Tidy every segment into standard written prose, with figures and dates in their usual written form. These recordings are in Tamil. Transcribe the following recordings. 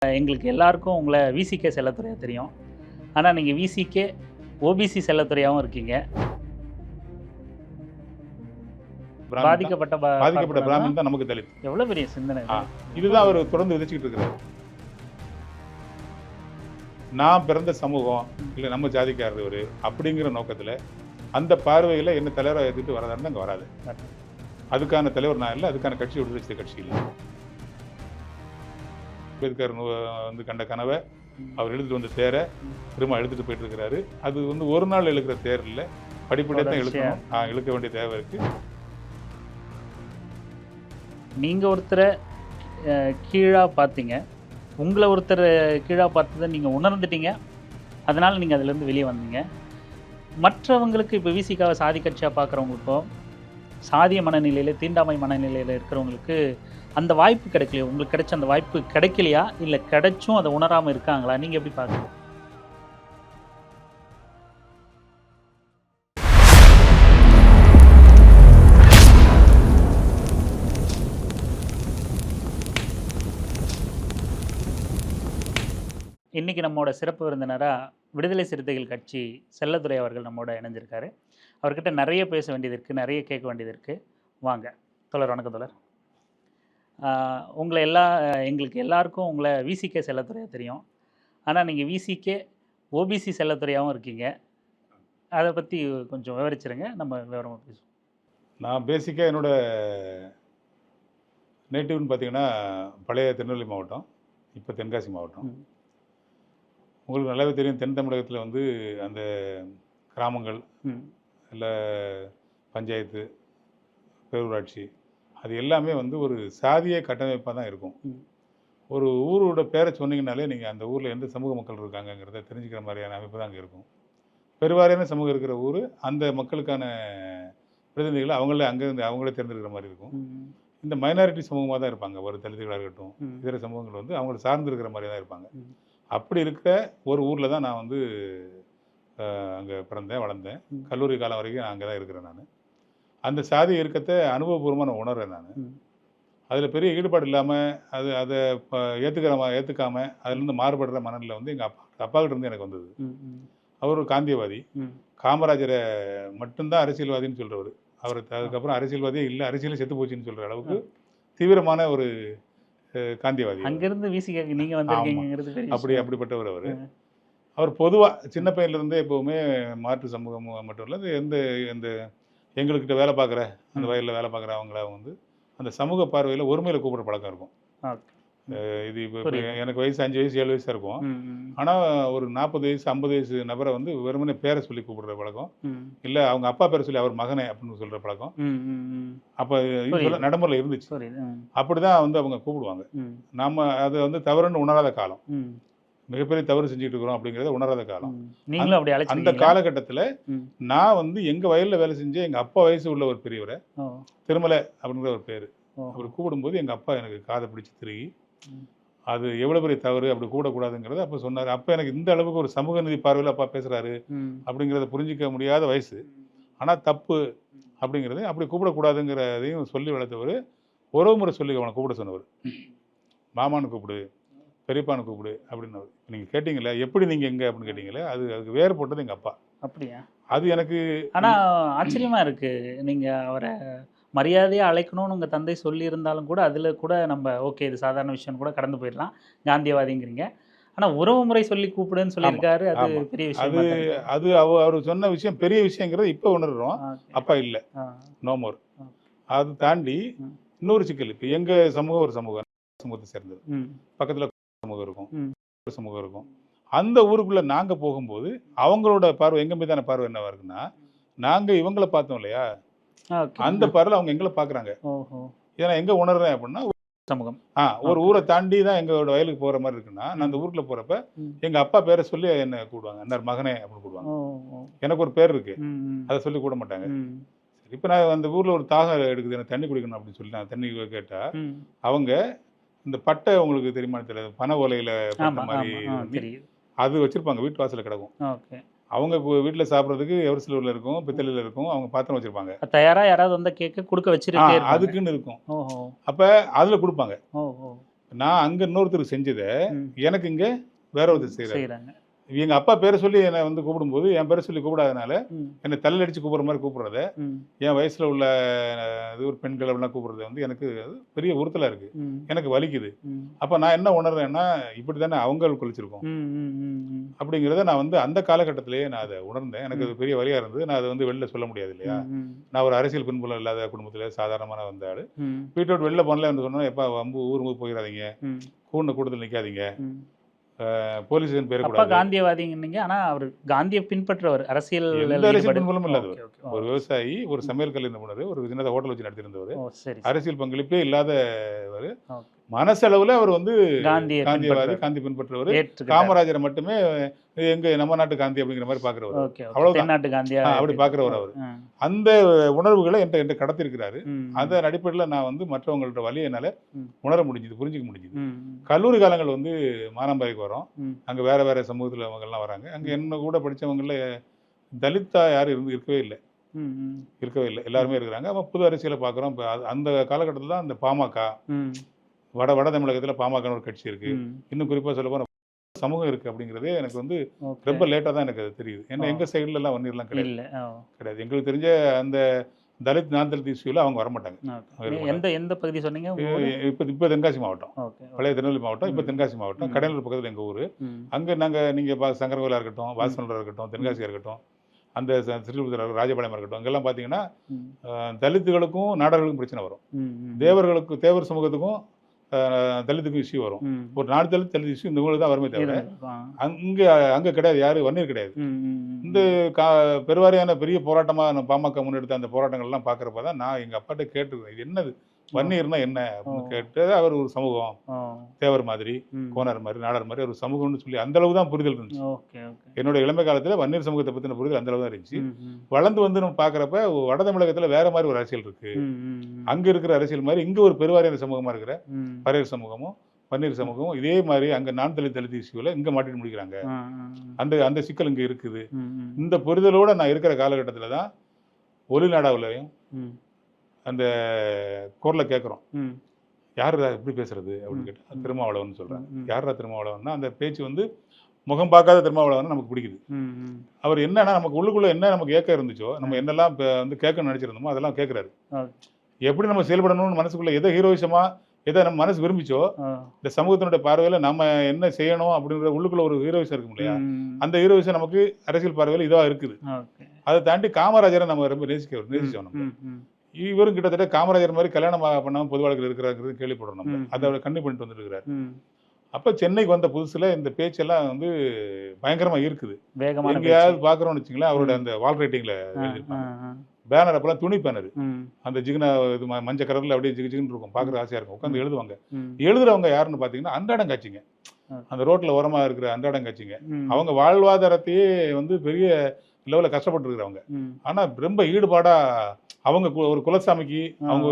எங்களுக்கு எல்லாருக்கும் உங்களை விசிகே செல்லத்துறையா தெரியும். ஆனால் நீங்கள் விசிகே ஓபிசி செல்லத்துறையாகவும் இருக்கீங்க. பாதிக்கப்பட்ட பிராமின் தான் நமக்கு தலித். எவ்வளோ பெரிய சிந்தனை! இதுதான் அவர் தொடர்ந்து விதைச்சிக்கிட்டு இருக்கிறார். நான் பிறந்த சமூகம் இல்லை நம்ம ஜாதிக்காரர் ஒரு அப்படிங்கிற நோக்கத்தில் அந்த பார்வையில் என்ன தலைவராக எடுத்துகிட்டு வரதான்னு அங்கே வராது. அதுக்கான தலைவர் நான் இல்லை, அதுக்கான கட்சி விடுதலை கட்சி இல்லை. அம்பேத்கர் வந்து கண்ட கனவை அவர் எழுதிட்டு வந்த தேரை திரும்ப எழுதிட்டு போயிட்டு இருக்கிறாரு. அது வந்து ஒரு நாள் எழுக்கிற தேர் இல்லை, படிப்படியாக தான் இழுக்கணும். இழுக்க வேண்டிய தேவை இருக்கு. நீங்கள் ஒருத்தரை கீழாக பார்த்தீங்க, உங்களை ஒருத்தர் கீழாக பார்த்ததை நீங்கள் உணர்ந்துட்டீங்க, அதனால் நீங்கள் அதுலேருந்து வெளியே வந்தீங்க. மற்றவங்களுக்கு இப்போ விசிகாவை சாதி கட்சியாக பார்க்குறவங்களுக்கோ சாதிய மனநிலையில் தீண்டாமை மனநிலையில் இருக்கிறவங்களுக்கு அந்த வாய்ப்பு கிடைக்கலையோ, உங்களுக்கு கிடைச்ச அந்த வாய்ப்பு கிடைக்கலையா, இல்லை கிடைச்சும் அதை உணராமல் இருக்காங்களா? நீங்கள் எப்படி பார்க்குறீங்க? இன்றைக்கி நம்மளோட சிறப்பு விருந்தினராக விடுதலை சிறுத்தைகள் கட்சி செல்லத்துறை அவர்கள் நம்மளோட இணைஞ்சிருக்காரு. அவர்கிட்ட நிறைய பேச வேண்டியது இருக்குது, நிறைய கேட்க வேண்டியது இருக்குது. வாங்க தோழர். வணக்கம் தோழர். எங்களுக்கு எல்லாருக்கும் உங்களை விசிகே செல்லத்துறையா தெரியும். ஆனால் நீங்கள் விசிகே ஓபிசி செல்லத்துறையாகவும் இருக்கீங்க. அதை பற்றி கொஞ்சம் விவரிச்சிருங்க, நம்ம விவரமாக பேசுவோம். நான் பேசிக்காக என்னோடய நேட்டிவ்னு பார்த்தீங்கன்னா பழைய திருநெல்வேலி மாவட்டம், இப்போ தென்காசி மாவட்டம். உங்களுக்கு நல்லாவே தெரியும், தென் தமிழகத்தில் வந்து அந்த கிராமங்கள் இல்லை பஞ்சாயத்து பேரூராட்சி அது எல்லாமே வந்து ஒரு சாதிய கட்டமைப்பாக தான் இருக்கும். ஒரு ஊரோட பேரை சொன்னீங்கனாலே நீங்கள் அந்த ஊரில் எந்த சமூக மக்கள் இருக்காங்கங்கிறத தெரிஞ்சுக்கிற மாதிரியான அமைப்பு தான் அங்கே இருக்கும். பெருவாரியான சமூகம் இருக்கிற ஊர் அந்த மக்களுக்கான பிரதிநிதிகளை அவங்களே தேர்ந்தெடுக்கிற மாதிரி இருக்கும். இந்த மைனாரிட்டி சமூகமாக தான் இருப்பாங்க. ஒரு தலித்துகளாக இருக்கட்டும், இதர சமூகங்கள் வந்து அவங்கள சார்ந்து இருக்கிற மாதிரி தான் இருப்பாங்க. அப்படி இருக்கிற ஒரு ஊரில் தான் நான் வந்து அங்கே பிறந்தேன், வளர்ந்தேன். கல்லூரி காலம் வரைக்கும் நான் அங்கே தான் இருக்கிறேன். நான் அந்த சாதி இறுக்கத்தை அனுபவபூர்வமாக நான் உணர்றேன். நான் அதில் பெரிய ஈடுபாடு இல்லாமல் அதை ஏற்றுக்காமல் அதுலேருந்து மாறுபடுற மனநிலை வந்து எங்கள் அப்பாக்கிட்ட இருந்து எனக்கு வந்தது. அவர் ஒரு காந்தியவாதி. காமராஜரை மட்டும்தான் அரசியல்வாதின்னு சொல்கிறவர். அவர் அதுக்கப்புறம் அரசியல்வாதியே இல்லை, அரசியலும் செத்து போச்சுன்னு சொல்கிற அளவுக்கு தீவிரமான ஒரு காந்தியவாதி. அங்கேருந்து விசிகேக்கு நீங்கள் வந்திருக்கீங்கிறது அப்படிப்பட்டவர் அவர் பொதுவாக சின்ன பையன்லேருந்தே எப்போவுமே மாற்று சமூகம் மட்டும் இல்லை, எந்த எங்கள்கிட்ட வேலை பார்க்குற அந்த வயலில் வேலை பார்க்குற அவங்கள வந்து அந்த சமூக பார்வையில் ஒருமையில் கூப்பிட்ற பழக்கம் இருக்கும். இது இப்போ எனக்கு வயசு 5 வயசு 7 வயசாக இருக்கும். ஆனால் ஒரு 40 வயசு 50 வயசு நபரை வந்து வெறுமனே பேரை சொல்லி கூப்பிடுற பழக்கம், இல்லை அவங்க அப்பா பேரை சொல்லி அவர் மகனே அப்படின்னு சொல்கிற பழக்கம் அப்போ நடைமுறையில் இருந்துச்சு. அப்படி தான் வந்து அவங்க கூப்பிடுவாங்க. நம்ம அதை வந்து தவறுன்னு உணராத காலம், மிகப்பெரிய தவறு செஞ்சுட்டு இருக்கிறோம் அப்படிங்கிறத உணராத காலம். அந்த காலகட்டத்தில் நான் வந்து எங்கள் வயலில் வேலை செஞ்சு எங்கள் அப்பா வயசு உள்ள ஒரு பெரியவரை, திருமலை அப்படிங்கிற ஒரு பேர், அவர் கூப்பிடும்போது எங்கள் அப்பா எனக்கு காதை பிடிச்சி திருகி அது எவ்வளோ பெரிய தவறு, அப்படி கூடக்கூடாதுங்கிறத அப்போ சொன்னார். அப்போ எனக்கு இந்த அளவுக்கு ஒரு சமூக நீதி பார்வையில் அப்பா பேசுகிறாரு அப்படிங்கிறத புரிஞ்சிக்க முடியாத வயசு. ஆனால் தப்பு அப்படிங்கிறது அப்படி கூப்பிடக்கூடாதுங்கிறதையும் சொல்லி வளர்த்தவர். ஒரு முறை சொல்லி அவனை கூப்பிட சொன்னவர், மாமான்னு கூப்பிடு, பெரியப்பான்னு கூப்பிடு அப்படின்னு. நீங்கள் கேட்டீங்களே எப்படி நீங்கள் எங்கே அப்படின்னு கேட்டீங்களே, அதுக்கு வேறு போட்டது எங்கள் அப்பா. அப்படியா? அது எனக்கு ஆனால் ஆச்சரியமாக இருக்குது. நீங்கள் அவரை மரியாதையாக அழைக்கணும்னு உங்கள் தந்தை சொல்லியிருந்தாலும் கூட அதில் கூட நம்ம ஓகே இது சாதாரண விஷயம் கூட கடந்து போயிடலாம், காந்தியவாதிங்கிறீங்க. ஆனால் உறவு முறை சொல்லி கூப்பிடுன்னு சொல்லியிருக்காரு, அது பெரிய விஷயம். அது அவர் சொன்ன விஷயம் பெரிய விஷயங்கிறது இப்போ உணர்றோம். அப்பா இல்லை, நோ மோர். அது தாண்டி இன்னொரு சிக்கல், இப்போ எங்கள் சமூகம் ஒரு சமூகத்தை சேர்ந்தது, பக்கத்தில் சமூகம் இருக்கும், சமூகம் இருக்கும். அந்த ஊருக்குள்ள நாங்க போகும்போது அவங்களோட பார்வை எங்க மீதான பார்வை என்னவா இருக்குன்னா, நாங்க இவங்களை பார்த்தோம் இல்லையா, அந்த பார்வையில் அவங்க எங்களை பாக்குறாங்க. ஏன்னா எங்க உணர்றேன் அப்படின்னா, சமூகம் ஒரு ஊரை தாண்டி தான் எங்களோட வயலுக்கு போற மாதிரி இருக்குன்னா, நான் அந்த ஊருக்குள்ள போறப்ப எங்க அப்பா பேரை சொல்லி என்ன கூடுவாங்க, என்ன மகனே அப்படின்னு கூடுவாங்க. எனக்கு ஒரு பேர் இருக்கு, அதை சொல்லி கூட மாட்டாங்க. இப்ப நான் அந்த ஊர்ல ஒரு தாகம் எடுக்குது, எனக்கு தண்ணி குடிக்கணும் அப்படின்னு சொல்லி நான் தண்ணி கேட்டா, அவங்க இந்த பட்டை உங்களுக்கு தெரியுமா தெரியாது, பனை ஓலையில மாதிரி அது வச்சிருப்பாங்க, வீட்டு வாசல கிடக்கும். அவங்க வீட்டில் சாப்பிட்றதுக்கு எவர்சிலூரில் இருக்கும், பித்தளையில் இருக்கும், அவங்க பாத்திரம் வச்சிருப்பாங்க. தயாராக யாராவது வந்து கேட்க கொடுக்க வச்சிருக்காங்க, அதுக்குன்னு இருக்கும். அப்போ அதில் கொடுப்பாங்க. நான் அங்கே இன்னொருத்தருக்கு செஞ்சதை ம். எனக்கு இங்கே வேற ஒருத்தர் செய்கிறாரு. செய்றாங்க. எங்கள் அப்பா பேரை சொல்லி என்னை வந்து கூப்பிடும்போது என் பேரை சொல்லி கூப்பிடாதனால ம். என்னை தள்ளடிச்சு கூப்பிட்ற மாதிரி கூப்பிட்றத, ம். என் வயசில் உள்ள இது ஒரு பெண்கள் அப்படிலாம் கூப்பிட்றது வந்து எனக்கு அது பெரிய உறுத்தலாக இருக்குது. ம். எனக்கு வலிக்குது. ம். அப்போ நான் என்ன உணர்றேன்னா, இப்படி தானே அவங்க குளிச்சிருக்கோம் ம். ம். ம். ம். அப்படிங்கிறத நான் வந்து அந்த காலகட்டத்திலேயே நான் அதை உணர்ந்தேன். எனக்கு ம். அது பெரிய வலியாக இருந்தது. நான் அதை வந்து வெளில சொல்ல முடியாது இல்லையா? ம். ம். நான் ஒரு அரசியல் பின்புலம் இல்லாத குடும்பத்தில் சாதாரணமான வந்த ஆள். ம். வீட்டை விட்டு வெளில போனல வந்து சொன்னா, எப்பா வம்பு ஊருக்கு போயிடாதீங்க, ம். கூட்டத்தில் நிற்காதீங்க, ம். போலீஸ் ஸ்டேஷன் அப்பா போயிடக்கூடாது. காந்தியவாதிங்கன்னீங்க. ஆனா அவர் காந்திய பின்பற்றவர். அரசியல் எந்த அரசியல் பின்புலமும் இல்லாதவர். Okay, okay. ஓ. ஒரு விவசாயி, ஒரு சமையல் கல்வி நிபுணர், ஒரு சின்னதாக ஹோட்டல் வச்சு நடத்தியிருந்தவர். ஓ, சரி. அரசியல் பங்களிப்பே இல்லாதவர். ஓகே. மனசளவில் அவர் வந்து காந்திய காந்தியவாதி, பின்பற்றவர். காந்தி பின்பற்றவர். ஏற்றுக்கிட்டார். காமராஜரை மட்டுமே எங்க நம்ம நாட்டு காந்தி அப்படிங்கிற மாதிரி பார்க்குறவர். Okay, okay. அவ்வளவுதான். தென்னாட்டு காந்தியா அப்படி பார்க்குறவர் அவர். ஆ. அந்த உணர்வுகளை என்கிட்ட கடத்திருக்கிறாரு. ம். அதன் அடிப்படையில் நான் வந்து மற்றவங்கள்ட்ட வழியை என்னால் ம். உணர முடிஞ்சுது, புரிஞ்சிக்க முடிஞ்சுது. ம். கல்லூரி காலங்கள் வந்து மானாம்பாறைக்கு வரோம். ம். அங்கே வேற வேற சமூகத்தில் அவங்கெல்லாம் வராங்க. அங்கே என்ன கூட படித்தவங்கள தலித்தா யாரும் இருக்கவே இல்லை. ம். ம். இருக்கவே இல்லை. எல்லாருமே இருக்கிறாங்க. அப்போ புது அரசியலை பார்க்குறோம். இப்போ அந்த காலகட்டத்தில் தான் அந்த பாமக, ம். வட தமிழகத்தில் பாமகன்னு ஒரு கட்சி இருக்குது. ம். இன்னும் குறிப்பாக சொல்ல போனால் சமூகம் இருக்குது அப்படிங்கிறதே எனக்கு வந்து ஓகே. ரொம்ப லேட்டாக தான் எனக்கு அது தெரியுது. ஏன்னா ஓ. எங்கள் சைடுலலாம் வன்னியர்லாம் கிடையாது. இல்ல. ஓ. கிடையாது. எங்களுக்கு தெரிஞ்ச அந்த தலித் நான் தலித் இஷ்யூவில் அவங்க வரமாட்டாங்க. ஓகே. எந்த பகுதி சொன்னீங்க உங்க ஊரு? இப்போ தென்காசி மாவட்டம், ஓகே. பழைய திருநெல்வேலி மாவட்டம், இப்போ ம். தென்காசி மாவட்டம், ம். கடலூர் பக்கத்தில் எங்கள் ஊர். ம். அங்கே நீங்கள் சங்கரகோயிலாக இருக்கட்டும், வாசனூராக இருக்கட்டும், தென்காசியாக இருக்கட்டும், அந்த திருப்பதி ராஜபாளையமாக இருக்கட்டும், அங்கெல்லாம் பார்த்தீங்கன்னா ம். தலித்துகளுக்கும் நாடார்களுக்கும் பிரச்சனை வரும். ம். ம். தேவர் சமூகத்துக்கும் தலித்துக்கும் இஷ்யூ வரும். ம். ஒரு நாடு தலித் இஷ்யூ இந்த ஊரில் தான் வருமே தவிர ஆ. அங்கே கிடையாது. யாரும் வன்னியர் கிடையாது. ம். ம். இந்த பெருவாரியான பெரிய போராட்டமாக பாமக முன்னெடுத்த அந்த போராட்டங்கள்லாம் பார்க்குறப்ப தான் நான் எங்கள் அப்பாட்ட கேட்டுருக்கேன், இது என்னது வன்னியர்னா என்ன அப்படின்னு கேட்டு, அவர் ஒரு சமூகம், ஓ. தேவர் மாதிரி, ம். கோனார் மாதிரி, நாடார் மாதிரி ஒரு சமூகம்னு சொல்லி அந்த அளவு தான் புரிதல் இருந்துச்சு. Okay, okay. என்னோட இளமை காலத்தில் வன்னியர் சமூகத்தை பற்றின புரிதல் அந்த அளவு தான் இருந்துச்சு. ம். ம். வளர்ந்து வந்து நம்ம பார்க்குறப்ப வட தமிழகத்தில் வேற மாதிரி ஒரு அரசியல் இருக்கு. ம். ம். ம். அங்கே இருக்கிற அரசியல் மாதிரி இங்கே ஒரு பெருவாரியான சமூகமாக இருக்கிற ம். பறையர் சமூகமும் வன்னியர் சமூகமும் இதே மாதிரி அங்கே நான் தலித் இஷ்யூவில் இங்கே மாட்டிட்டு முடிக்கிறாங்க. ஆ. ஆ. அந்த சிக்கல் இங்கே இருக்குது. ம். ம். இந்த புரிதலோடு நான் இருக்கிற காலகட்டத்தில் தான் ஒலிநாடாவிலையும் ம். அந்த குரலை கேட்குறோம். ம். யாருடா எப்படி பேசுறது அப்படின்னு ம். கேட்டு திருமாவளவன் சொல்கிறாங்க. ம். யாருடா திருமாவளவன்னா அந்த பேச்சு வந்து முகம் பார்க்காத திருமாவளவன் நமக்கு பிடிக்குது. ம். ம். அவர் என்னன்னா நமக்கு உள்ளுக்குள்ளே என்ன நமக்கு ஏக்கம் இருந்துச்சோ, நம்ம என்னெல்லாம் இப்போ வந்து கேட்கணும்னு நினச்சிருந்தோமோ அதெல்லாம் கேட்குறாரு. ஓகே. எப்படி நம்ம செயல்படணும்னு மனசுக்குள்ளே எதை ஹீரோயிசமாக எதை நம்ம மனசு விரும்பிச்சோ, ஆ. இந்த சமூகத்தினுடைய பார்வையில் நம்ம என்ன செய்யணும் அப்படிங்கிற உள்ளுக்குள்ள ஒரு ஹீரோயிசம் இருக்கும் இல்லையா? ம். அந்த ஹீரோயிசம் நமக்கு அரசியல் பார்வையில் இதுவாக இருக்குது. ஓகே. அதை தாண்டி காமராஜரை நம்ம ரொம்ப நேசிச்சோம் நம்ம. ம். ம். இவரும் கிட்டத்தட்ட காமராஜர் மாதிரி கல்யாணம் பண்ணாமல் பொது வாழ்க்கையில் இருக்கிறாங்கிறது கேள்விப்படுறோம் நம்ம. ம். அதை அவர் கண்ணி பண்ணிட்டு வந்துருக்கிறார். ம். அப்போ சென்னைக்கு வந்த புதுசில் இந்த பேச்செல்லாம் வந்து பயங்கரமாக இருக்குது. வேகமான எங்கேயாவது பார்க்குறோம்னு வச்சுங்களேன், அவரோட அந்த வால் ரைட்டிங்கில் எழுதியிருப்பாங்க. பேனர் அப்பெல்லாம் துணி பேனர், ம். அந்த ஜிகினா இது மஞ்சள் கலரில் அப்படியே ஜிகுன்னு இருக்கும், பார்க்குற ஆசையாக இருக்கும். உட்காந்து எழுதுவாங்க. ம். எழுதுறவங்க யாருன்னு பார்த்தீங்கன்னா அன்றாடங்காட்சிங்க. ஓகே. அந்த ரோட்டில் ஓரமாக இருக்கிற அன்றாடங்காட்சிங்க. ம். அவங்க வாழ்வாதாரத்தையே வந்து பெரிய லெவலில் கஷ்டப்பட்டு இருக்கிறவங்க. ம். ஆனால் ரொம்ப ஈடுபாடாக அவங்க ஒரு குலசாமிக்கு, அவங்க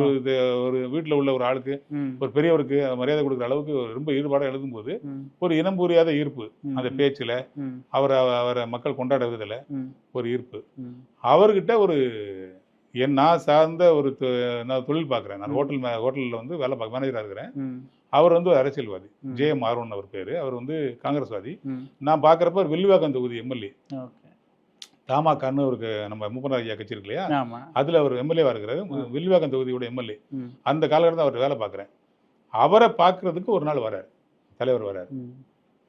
ஒரு வீட்டில் உள்ள ஒரு ஆளுக்கு, ம். ஒரு பெரியவருக்கு மரியாதை கொடுக்குற அளவுக்கு ரொம்ப ஈடுபாடாக எழுதும்போது ம். ஒரு இனம் புரியாத ஈர்ப்பு அந்த பேச்சில், ம். அவரை மக்கள் கொண்டாட விதத்தில் ம். ஒரு ஈர்ப்பு. ம். அவர்கிட்ட ஒரு நான் சார்ந்த ஒரு நான் தொழில் பார்க்குறேன். நான் ஹோட்டலில் வந்து வேலை மேனேஜராக இருக்கிறேன். ம். அவர் வந்து ஒரு அரசியல்வாதி, ம். ஜே.எம். ஆர்வன் அவர் பேர். அவர் வந்து காங்கிரஸ்வாதி. ம். நான் பார்க்குறப்ப ஒரு வில்லிவாக்கம் தொகுதி எம்எல்ஏ, ஓகே. தமாகான்னு ஒரு நம்ம மூப்பனார் ஐயா கட்சி இருக்கு இல்லையா, ஆமா. அதில் அவர் எம்எல்ஏவாக இருக்கிறாரு. வில்லிவாக்கம் தொகுதியோட எம்எல்ஏ. ம். அந்த காலகட்டத்தில் அவர் வேலை பார்க்குறேன். அவரை பார்க்குறதுக்கு ஒரு நாள் வராரு, தலைவர் வராரு. ம்.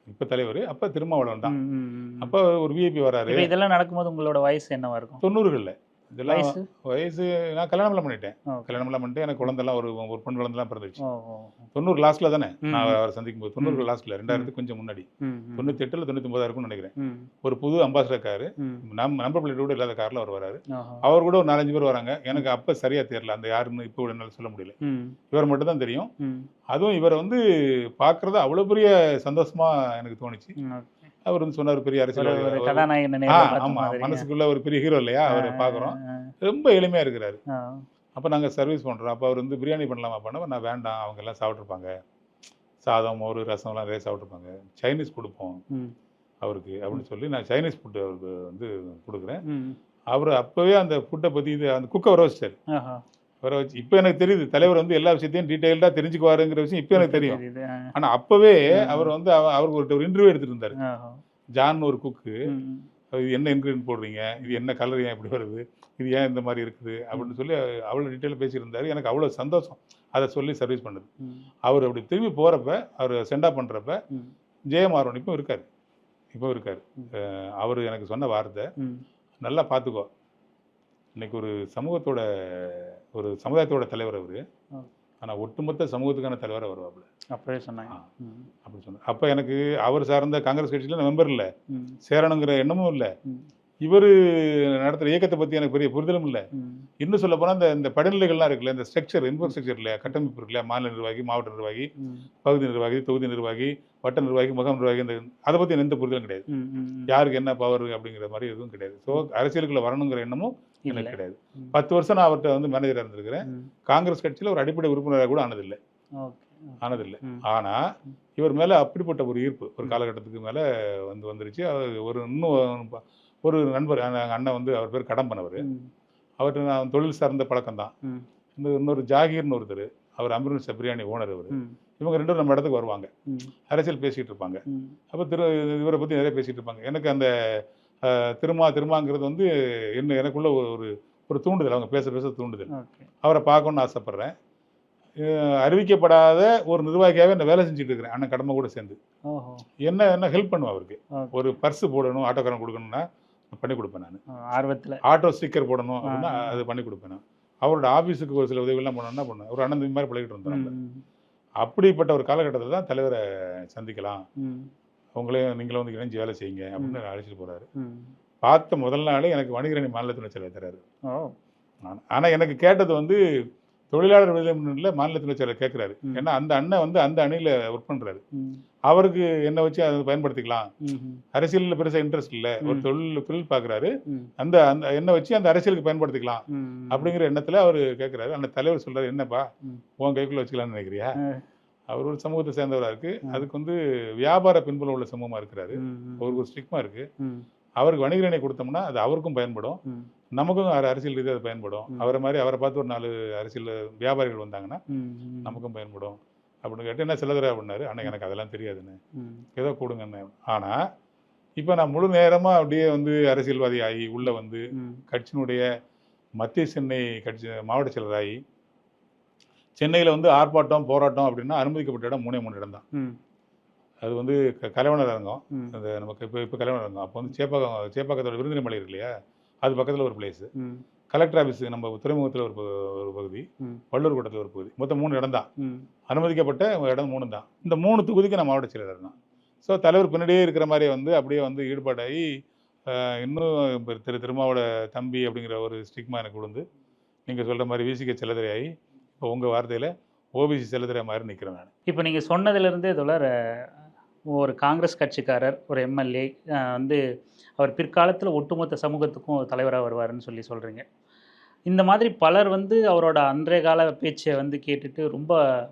இப்போ தலைவர், அப்போ திருமாவளவன் தான். ம். ம். அப்போ ஒரு விஐபி வராரு. இப்ப இதெல்லாம் நடக்கும்போது உங்களோட வயசு என்னவா இருக்கும்? 90களில் இதெல்லாம் வயசு? வயசு நான் கல்யாணம்லாம் பண்ணிட்டேன். ஓகே. கல்யாணம்லாம் பண்ணிட்டு எனக்கு குழந்தைலாம் ஒரு பெண் குழந்தைலாம் பிறந்துச்சு. ஓ. ஓ. 90 லாஸ்ட்டில் தானே ம். நான் அவரை சந்திக்கும் போது. 90 லாஸ்ட்டில், 2000 கொஞ்சம் முன்னாடி, ம். ம். 98 99 இருக்கும்னு நினைக்கிறேன். ம். ஒரு புது அம்பாசிடர் காரு, ம். நம்பர் பிளேட் கூட இல்லாத காரில் அவர் வராரு. ஓஹோ. அவர் கூட ஒரு 4-5 பேர் வராங்க. எனக்கு அப்போ சரியாக தெரியல, அந்த யாருன்னு இப்போ கூட என்னால் சொல்ல முடியல. ம். இவர் மட்டும் தான் தெரியும். ம். அதுவும் இவரை வந்து பார்க்குறது அவ்வளோ பெரிய சந்தோஷமாக எனக்கு தோணுச்சு. ம். ஓகே. அவர் வந்து சொன்னார், பெரிய ஒரு அரசியல்வாதி. கதாநாயகன் நேர்ல பார்த்த ஆமாம், மாதிரி. மனசுக்குள்ள ஒரு பெரிய ஹீரோ இல்லையா, அவரை பார்க்குறோம். ரொம்ப எளிமையாக இருக்கிறாரு. ஆ. அப்போ நாங்கள் சர்வீஸ் பண்ணுறோம். அப்போ அவர் வந்து பிரியாணி பண்ணலாமா பண்ண, நான் வேண்டாம், அவங்க எல்லாம் சாப்பிட்ருப்பாங்க, சாதம் மோர் ரசம்லாம் நிறைய சாப்பிட்ருப்பாங்க, சைனீஸ் கொடுப்போம் ம். அவருக்கு அப்படின்னு சொல்லி நான் சைனீஸ் ஃபுட்டு அவருக்கு வந்து கொடுக்குறேன். ம். அவர் அப்போவே அந்த ஃபுட்டை பற்றி அந்த குக்கை வர வச்சிட்டாரு. ஆஹா. அவரை வச்சு இப்போ எனக்கு தெரியுது தலைவர் வந்து எல்லா விஷயத்தையும் டீட்டெயில்டாக தெரிஞ்சுக்குவாருங்கிற விஷயம் இப்போ எனக்கு தெரியும். தெரியுது. ஆனால் அப்போவே அவர் வந்து அவருக்கு ஒரு இன்டர்வியூ எடுத்துட்டு இருந்தார். ஆஹா. ஜான் ஒரு குக்கு, ம். இது என்ன இன்க்ரீடியன்ட் போடுறீங்க, இது என்ன கலர், ஏன் இப்படி வருது, இது ஏன் இந்த மாதிரி இருக்குது அப்படின்னு சொல்லி அவ்வளோ டீட்டெயிலாக பேசியிருந்தார். எனக்கு அவ்வளோ சந்தோஷம் அதை சொல்லி சர்வீஸ் பண்ணுது. அவர் அப்படி திரும்பி போகிறப்ப, அவர் சென்டா பண்ணுறப்ப ஜெயமாறன் இப்போ இருக்கார். அவர் எனக்கு சொன்ன வார்த்தை, நல்லா பார்த்துக்கோ, இன்னைக்கு ஒரு சமுதாயத்தோட தலைவர் அவர், ஆனால் ஒட்டுமொத்த சமூகத்துக்கான தலைவராக வருவாப்புல அப்பவே சொன்னாங்க. அப்படி சொன்னார். அப்போ எனக்கு அவர் சார்ந்த காங்கிரஸ் கட்சியில் மெம்பர் இல்லை, சேரணுங்கிற எண்ணமும் இல்லை, இவர் நடத்துகிற இயக்கத்தை பற்றி எனக்கு பெரிய புரிதலும் இல்லை. இன்னும் சொல்ல போனால் இந்த படிநிலைகள்லாம் இருக்குல்ல, இந்த ஸ்ட்ரக்சர், இன்ஃப்ராஸ்ட்ரக்சர் இல்லையா, கட்டமைப்பு இருக்குல்லையா, மாநில நிர்வாகி, மாவட்ட நிர்வாகி, பகுதி நிர்வாகி, தொகுதி நிர்வாகி, வட்ட நிர்வாகி, முகாம் நிர்வாகி, அதை பற்றி எந்த புரிதலும் கிடையாது. யாருக்கு என்ன பவர் அப்படிங்கிற மாதிரி எதுவும் கிடையாது. ஸோ அரசியலுக்குள்ள வரணுங்கிற எண்ணமும் எனக்கு கிடையாது. 10 வருஷம் நான் அவர்கிட்ட வந்து மேனேஜராக இருந்திருக்கிறேன். காங்கிரஸ் கட்சியில் ஒரு அடிப்படை உறுப்பினராக கூட ஆனதில்லை. ஆனால் இவர் மேலே அப்படிப்பட்ட ஒரு ஈர்ப்பு ஒரு காலகட்டத்துக்கு மேலே வந்துருச்சு. அவர் இன்னும் ஒரு நண்பர், அண்ணன் வந்து அவர் பேர் கடம்பனவர், அவர்கிட்ட நான் தொழில் சார்ந்த பழக்கம் தான். இன்னொரு ஜாகீர்னு ஒருத்தர், அவர் அமிர்தசரஸ் பிரியாணி ஓனர். அவர் இவங்க ரெண்டும் நம்ம இடத்துக்கு வருவாங்க, அரசியல் பேசிகிட்டு இருப்பாங்க. அப்போ இவரை பற்றி நிறைய பேசிகிட்டு இருப்பாங்க. எனக்கு அந்த திருமாங்கிறது வந்து எனக்குள்ள ஒரு தூண்டுதல், அவங்க பேச தூண்டுதல். அவரை பார்க்கணுன்னு ஆசைப்பட்றேன். அறிவிக்கப்படாத ஒரு நிர்வாகியாகவே நான் வேலை செஞ்சுட்டு இருக்கிறேன், அண்ணன் கடமை கூட சேர்ந்து. என்ன ஹெல்ப் பண்ணுவேன் அவருக்கு. ஒரு பர்ஸு போடணும், ஆட்டோக்காரன் கொடுக்கணும்னா பண்ணி கொடுப்பேன். நான் ஆர்வத்தில் ஆட்டோ ஸ்டிக்கர் போடணும் அப்படின்னா அது பண்ணி கொடுப்பேன். நான் அவரோட ஆஃபீஸுக்கு ஒரு சில உதவிகள்லாம் பண்ணணும்னா பண்ணுவேன். ஒரு அண்ணன் இந்த மாதிரி பழகிட்டு இருந்தோம். அப்படிப்பட்ட ஒரு காலகட்டத்தில் தான் தலைவரை சந்திக்கலாம், நீங்களும் வந்து இணைஞ்சு வேலை செய்யுங்க அப்படின்னு அழைச்சிட்டு போகிறாரு. பார்த்த முதல் நாளே எனக்கு வணிகரணி மாநில துணை செயலர் தராரு. ஆனால் எனக்கு கேட்டது வந்து தொழிலாளர் விடுதலை முன்னணியில் மாநில துணை செயலர் கேட்குறாரு. ஏன்னா அந்த அண்ணன் வந்து அந்த அணியில் ஒர்க் பண்ணுறாரு. அவருக்கு என்ன வச்சு அதை பயன்படுத்திக்கலாம், அரசியலில் பெருசாக இன்ட்ரெஸ்ட் இல்லை, ஒரு தொழில் பார்க்குறாரு, அந்த என்ன வச்சு அந்த அரசியலுக்கு பயன்படுத்திக்கலாம் அப்படிங்கிற எண்ணத்தில் அவர் கேட்குறாரு. அந்த தலைவர் சொல்கிறார், என்னப்பா உன் கைக்குள்ளே வச்சுக்கலாம்னு நினைக்கிறியா? அவர் ஒரு சமூகத்தை சேர்ந்தவராக இருக்குது, அதுக்கு வந்து வியாபார பின்புலம் உள்ள சமூகமாக இருக்கிறாரு, அவருக்கு ஒரு ஸ்டிக்மா இருக்குது. அவருக்கு வணிகரணை கொடுத்தோம்னா அது அவருக்கும் பயன்படும், நமக்கும் அரசியல் ரீதியாக அது பயன்படும். அவரை பார்த்து ஒரு 4 அரசியல் வியாபாரிகள் வந்தாங்கன்னா நமக்கும் பயன்படும் அப்படின்னு கேட்டு என்ன சிலதரா பண்ணாரு. அன்னைக்கு எனக்கு அதெல்லாம் தெரியாதுன்னு, ஏதோ கொடுங்கன்னு. ஆனால் இப்போ நான் முழு நேரமாக அப்படியே வந்து அரசியல்வாதி ஆகி உள்ளே வந்து கட்சியினுடைய மத்திய சென்னை கட்சி மாவட்ட செயலராகி சென்னையில் வந்து ஆர்ப்பாட்டம் போராட்டம் அப்படின்னா அனுமதிக்கப்பட்ட இடம் 3 இடம் தான். அது வந்து கலைவனர் அரங்கம், அந்த நமக்கு இப்போ கலைவனர் அரங்கம். அப்போ வந்து சேப்பாக்கத்தோட விருந்தினர் மலை இருக்கு இல்லையா, அது பக்கத்தில் ஒரு பிளேஸு, கலெக்டர் ஆஃபீஸ் நம்ம துறைமுகத்தில் ஒரு பகுதி, வள்ளூர் கோட்டத்தில் ஒரு பகுதி, மொத்தம் 3 இடம் தான் அனுமதிக்கப்பட்ட இடம். 3 தான். இந்த 3 தொகுதிக்கு நான் மாவட்ட செயலர் தான். ஸோ தலைவர் பின்னாடியே இருக்கிற மாதிரி வந்து அப்படியே வந்து ஈடுபாடாகி இன்னும் திருமாவோட தம்பி அப்படிங்கிற ஒரு ஸ்டிக்மா எனக்கு கொடுந்து நீங்கள் சொல்கிற மாதிரி விசிக செல்லதுரை ஆகி இப்போ உங்கள் வார்த்தையில் ஓபிசி செல்லதுரை மாதிரி நிற்கிறேன் நான். இப்போ நீங்கள் சொன்னதுலேருந்தே தொடர் ஒரு காங்கிரஸ் கட்சிக்காரர், ஒரு எம்எல்ஏ வந்து அவர் பிற்காலத்தில் ஒட்டுமொத்த சமூகத்துக்கும் தலைவராக வருவார்னு சொல்கிறீங்க. இந்த மாதிரி பலர் வந்து அவரோட அன்றைய கால பேச்சை வந்து கேட்டுட்டு ரொம்ப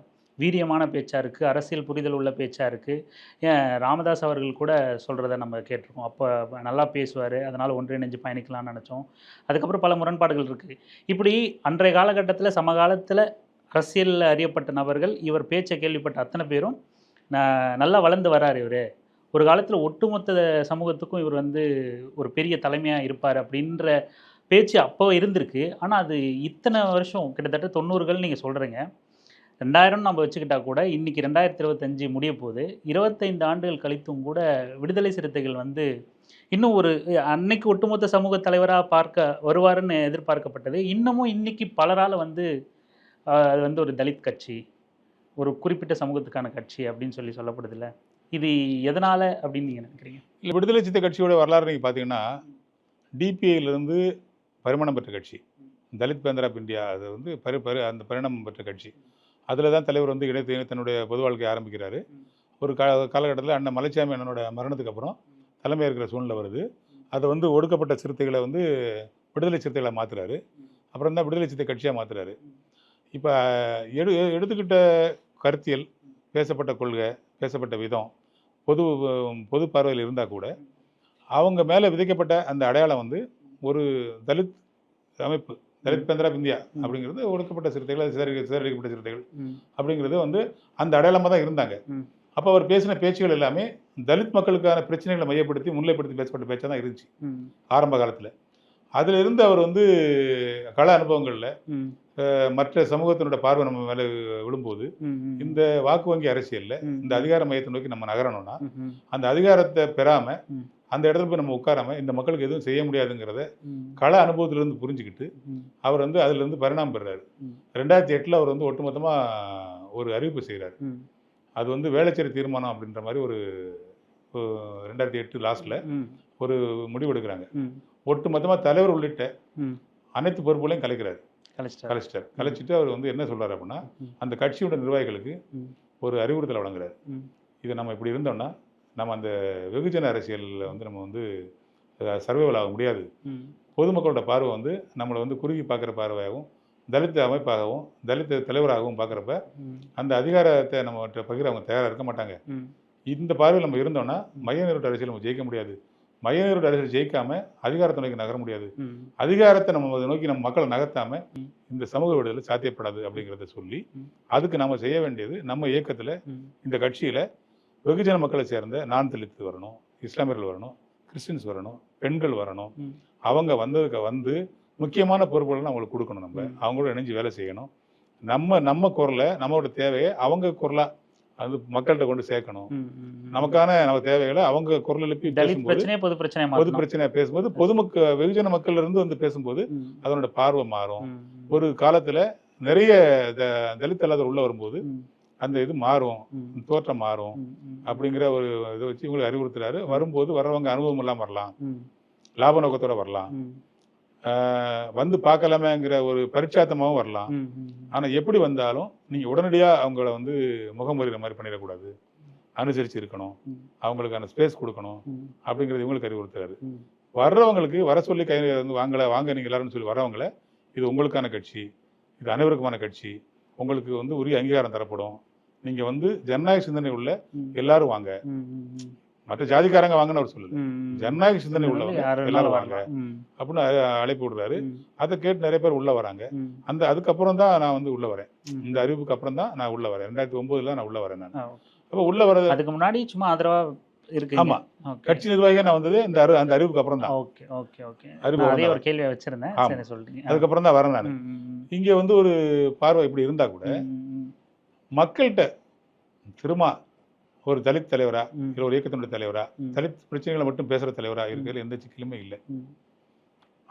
வீரியமான பேச்சாக இருக்குது, அரசியல் புரிதல் உள்ள பேச்சாக இருக்குது. ஏன் ராமதாஸ் அவர்கள் கூட சொல்கிறத நம்ம கேட்டிருக்கோம். அப்போ நல்லா பேசுவார், அதனால் ஒன்றிணைஞ்சு பயணிக்கலாம்னு நினச்சோம். அதுக்கப்புறம் பல முரண்பாடுகள் இருக்குது. இப்படி அன்றைய காலகட்டத்தில் சமகாலத்தில் அரசியலில் அறியப்பட்ட நபர்கள் இவர் பேச்சை கேள்விப்பட்ட அத்தனை பேரும் நல்லா வளர்ந்து வரார், இவர் ஒரு காலத்தில் ஒட்டுமொத்த சமூகத்துக்கும் இவர் வந்து ஒரு பெரிய தலைமையாக இருப்பார் அப்படின்ற பேச்சு அப்போ இருந்திருக்கு. ஆனால் அது இத்தனை வருஷம், கிட்டத்தட்ட 90கள் நீங்கள் சொல்கிறீங்க, 2000 நம்ம வச்சுக்கிட்டா கூட இன்றைக்கி 2025 முடிய போது 25 ஆண்டுகள் கழித்தும் கூட விடுதலை சிறுத்தைகள் வந்து இன்னும் ஒரு அன்னைக்கு ஒட்டுமொத்த சமூக தலைவராக பார்க்க வருவாருன்னு எதிர்பார்க்கப்பட்டது. இன்னமும் இன்றைக்கி பலரால் வந்து அது வந்து ஒரு தலித் கட்சி, ஒரு குறிப்பிட்ட சமூகத்துக்கான கட்சி அப்படின்னு சொல்லப்படுதில்ல. இது எதனால் அப்படின்னு நீங்கள் நினைக்கிறீங்க? இல்லை, விடுதலை சிறுத்தை கட்சியோட வரலாறு நீங்கள் பார்த்தீங்கன்னா டிபிஐலேருந்து பரிமாணம் பெற்ற கட்சி, தலித் பேந்தர் ஆஃப் இந்தியா, அது வந்து அந்த பரிணாமம் பெற்ற கட்சி. அதில் தான் தலைவர் வந்து இணைத்து தன்னுடைய பொது வாழ்க்கையை ஆரம்பிக்கிறாரு. ஒரு காலகட்டத்தில் அண்ணன் மலைச்சாமி அண்ணனோட மரணத்துக்கு அப்புறம் தலைமை இருக்கிற சூழ்நிலை வருது. அதை வந்து ஒடுக்கப்பட்ட சிறுத்தைகளை வந்து விடுதலை சிறுத்தைகளை மாற்றுறாரு. அப்புறம் தான் விடுதலை சிறுத்தை கட்சியாக மாற்றுறாரு. இப்போ எடுத்துக்கிட்ட கருத்தியல், பேசப்பட்ட கொள்கை, பேசப்பட்ட விதம் பொது பார்வையில் இருந்தால் கூட அவங்க மேலே விதைக்கப்பட்ட அந்த அடையாளம் வந்து ஒரு தலித் அமைப்பு, தலித் பந்திரா இந்தியா அப்படிங்கிறது ஒடுக்கப்பட்ட சிறுத்தைகள், சிதறடிக்கப்பட்ட சிறுத்தைகள் ம். அப்படிங்கிறது வந்து அந்த அடையாளமாக தான் இருந்தாங்க. ம். அப்போ அவர் பேசின பேச்சுகள் எல்லாமே தலித் மக்களுக்கான பிரச்சனைகளை மையப்படுத்தி முன்னிலைப்படுத்தி பேசப்பட்ட பேச்சாக தான் இருந்துச்சு ம். ஆரம்ப காலத்தில். அதில் இருந்து அவர் வந்து கள அனுபவங்களில் ம். மற்ற சமூகத்தினோட பார்வை நம்ம மேலே விழும்போது ம். ம். இந்த வாக்கு வங்கி அரசியலில் ம். இந்த அதிகார மையத்தை நோக்கி நம்ம நகரணும்னா ம். அந்த அதிகாரத்தை பெறாம ம். அந்த இடத்துல போய் நம்ம உட்காராம இந்த மக்களுக்கு எதுவும் செய்ய முடியாதுங்கிறத ம். கள அனுபவத்திலிருந்து புரிஞ்சுக்கிட்டு ம். அவர் வந்து அதிலிருந்து பரிணாமம் பெறாரு. ம். 2008 அவர் வந்து ஒட்டுமொத்தமாக ஒரு அறிவிப்பு செய்கிறார். ம். அது வந்து வேளச்சேரி தீர்மானம் அப்படின்ற மாதிரி ஒரு 2008 லாஸ்ட்ல ம். ஒரு முடிவு எடுக்கிறாங்க. ம். ஒட்டுமொத்தமாக தலைவர் உள்ளிட்ட ம். அனைத்து பொறுப்புகளையும் கலைக்கிறார். கழிச்சிட்டார். கலைச்சிட்டு அவர் வந்து என்ன சொல்றாரு அப்படின்னா ம். அந்த கட்சியோட நிர்வாகிகளுக்கு ம். ஒரு அறிவுறுத்தலை வழங்குறாரு. ம். இதை நம்ம இப்படி இருந்தோம்னா நம்ம அந்த வெகுஜன அரசியலில் வந்து நம்ம வந்து சர்வைவல் ஆக முடியாது. ம். பொதுமக்களோட பார்வை வந்து நம்மளை வந்து குறுகி பார்க்குற பார்வையாகவும் தலித் அமைப்பாகவும் தலித் தலைவராகவும் பார்க்குறப்ப ம். அந்த அதிகாரத்தை நம்மகிட்ட பகிர அவங்க தயாராக இருக்க மாட்டாங்க. ம். இந்த பார்வையில் நம்ம இருந்தோம்னா மைய நீரோட்ட அரசியல் நம்ம ஜெயிக்க முடியாது. மைய நீரோட்ட அரசியல் ஜெயிக்காம அதிகாரத்தை நோக்கி நகர முடியாது. ம். அதிகாரத்தை நம்ம அதை நோக்கி நம்ம மக்களை நகர்த்தாம ம். இந்த சமூக விடுதலை சாத்தியப்படாது அப்படிங்கிறத சொல்லி ம். அதுக்கு நம்ம செய்ய வேண்டியது நம்ம இயக்கத்தில் ம். இந்த கட்சியில் வெகுஜன மக்களை சேர்ந்த நான் தலித் வரணும், இஸ்லாமியர்கள் வரணும், கிறிஸ்டின்ஸ் வரணும், பெண்கள் வரணும். ம். அவங்க வந்ததுக்கு வந்து முக்கியமான பொறுப்புகளை அவங்களுக்கு கொடுக்கணும். நம்ம ம். அவங்களோட இணைஞ்சு வேலை செய்யணும். நம்ம குரலை நம்மளோட தேவையை அவங்க குரலாக அது மக்கள்கிட்ட கொண்டு சேர்க்கணும். ம். ம். நமக்கான நம்ம தேவைகளை அவங்க குரல் எழுப்பி தலித் பேசும்போது பிரச்சனையை பொது பிரச்சனையா பொது மாத்தணும். பிரச்சனையா பேசும்போது வெகுஜன மக்கள் இருந்து வந்து பேசும்போது ம். அதனோட பார்வை மாறும். ம். ஒரு காலத்துல நிறைய தலித் அல்லாதவர் உள்ள வரும்போது ம். அந்த இது மாறும், ம். தோற்றம் மாறும் ம். ம். அப்படிங்கிற ஒரு இதை வச்சு இவங்களுக்கு அறிவுறுத்துறாரு. வரும்போது வர்றவங்க அனுபவம் இல்லாம வரலாம், ம். லாப நோக்கத்தோட வரலாம், ம். வந்து பார்க்கலாமேங்கிற ஒரு பரிச்சாத்தமாகவும் வரலாம். ம். ம். ஆனா எப்படி வந்தாலும் நீங்க உடனடியா அவங்கள வந்து முகமுறைகிற மாதிரி பண்ணிடக்கூடாது. அனுசரிச்சு இருக்கணும், ம். அவங்களுக்கான ஸ்பேஸ் கொடுக்கணும் ம். அப்படிங்கிறது இவங்களுக்கு அறிவுறுத்துறாரு. ம். வர்றவங்களுக்கு வர சொல்லி கை வந்து வாங்க நீங்க எல்லாரும் சொல்லி வரவங்கள இது உங்களுக்கான கட்சி, இது அனைவருக்குமான கட்சி, உங்களுக்கு வந்து உரிய அங்கீகாரம் தரப்படும், நீங்க வந்து ஜனநாயக சிந்தனை உள்ள ம். எல்லாரும் வாங்க, ம். ம். மற்ற ஜாதிக்காரங்க வாங்கன்னு அவர் சொல்லல, ம். ஜனநாயக சிந்தனை உள்ளவங்க யாரு எல்லாரும் வேணாலும் வாங்க வரலாம். ம். அப்படின்னு அழைப்பு விடுறாரு. ம். அதை கேட்டு நிறைய பேர் உள்ள வராங்க. ம். அதுக்கப்புறம் தான் நான் வந்து உள்ள வரேன். ம். இந்த அறிவுக்கு அப்புறம் தான் நான் உள்ள வரேன். 2009 நான் உள்ள வரேன். நான் ஆ. அப்போ உள்ள வர்றது அதுக்கு முன்னாடி சும்மா ஆதரவா இருக்கீங்க. ஆமா, ஓகே. கட்சி நிர்வாகியா நான் வந்தது அந்த அறிவுக்கு அப்புறம் தான். ஓகே. ஓகே. ஓகே. அறிவு நான் அதே வந்தா- ஒரு கேள்வியை வச்சிருந்தேன். ஆமா. சரி சொல்றீங்க. அதுக்கப்புறம் தான் வரேன் நான். ம். ம். இங்க வந்து ஒரு பார்வை இப்படி இருந்தா கூட ம். ம். மக்கள்கிட்ட திரும்ப ஒரு தலித் தலைவரா ம். இல்லை ஒரு இயக்கத்தினுடைய தலைவரா ம். தலித் பிரச்சனைகளை மட்டும் பேசுற தலைவரா இருக்கிறதுல எந்த சிக்கலுமே இல்லை. ம்.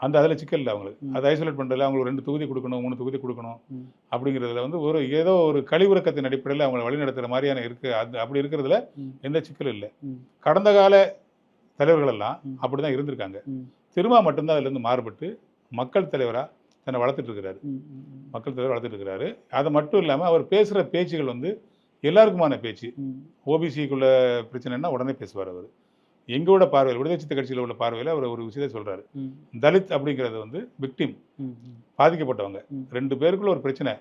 அந்த அதில் சிக்கல் இல்லை அவங்களுக்கு. ம். அதை ஐசோலேட் பண்ணுறதுல அவங்களுக்கு 2 தொகுதி கொடுக்கணும், 3 தொகுதி கொடுக்கணும் ம். அப்படிங்கிறதுல வந்து ஏதோ ஒரு கழிவுறக்கத்தின் அடிப்படையில் அவங்களை வழிநடத்துகிற மாதிரியான இருக்கு. அப்படி இருக்கிறதுல ம். எந்த சிக்கலும் இல்லை. ம். கடந்த கால தலைவர்கள் எல்லாம் ம். அப்படி தான் இருந்திருக்காங்க. ம். திரும்ப மட்டும்தான் அதுலேருந்து மாறுபட்டு மக்கள் தலைவரா தன்னை வளர்த்துட்டு இருக்கிறாரு. ம். ம். மக்கள் தலைவர் வளர்த்துட்டு இருக்கிறாரு. அது மட்டும் இல்லாமல் அவர் பேசுகிற பேச்சுகள் வந்து எல்லாருக்குமான பேச்சு. ம். ஓபிசிக்குள்ள பிரச்சனைன்னா உடனே பேசுவார் அவர். எங்களோட பார்வையில் விடுதலை சித்த கட்சியில் உள்ள பார்வையில் அவர் ஒரு விஷயத்தை சொல்றாரு. ம். தலித் அப்படிங்கிறது வந்து விக்டிம், ம். ம். பாதிக்கப்பட்டவங்க. ம். 2 பேருக்குள்ள ஒரு பிரச்சனை,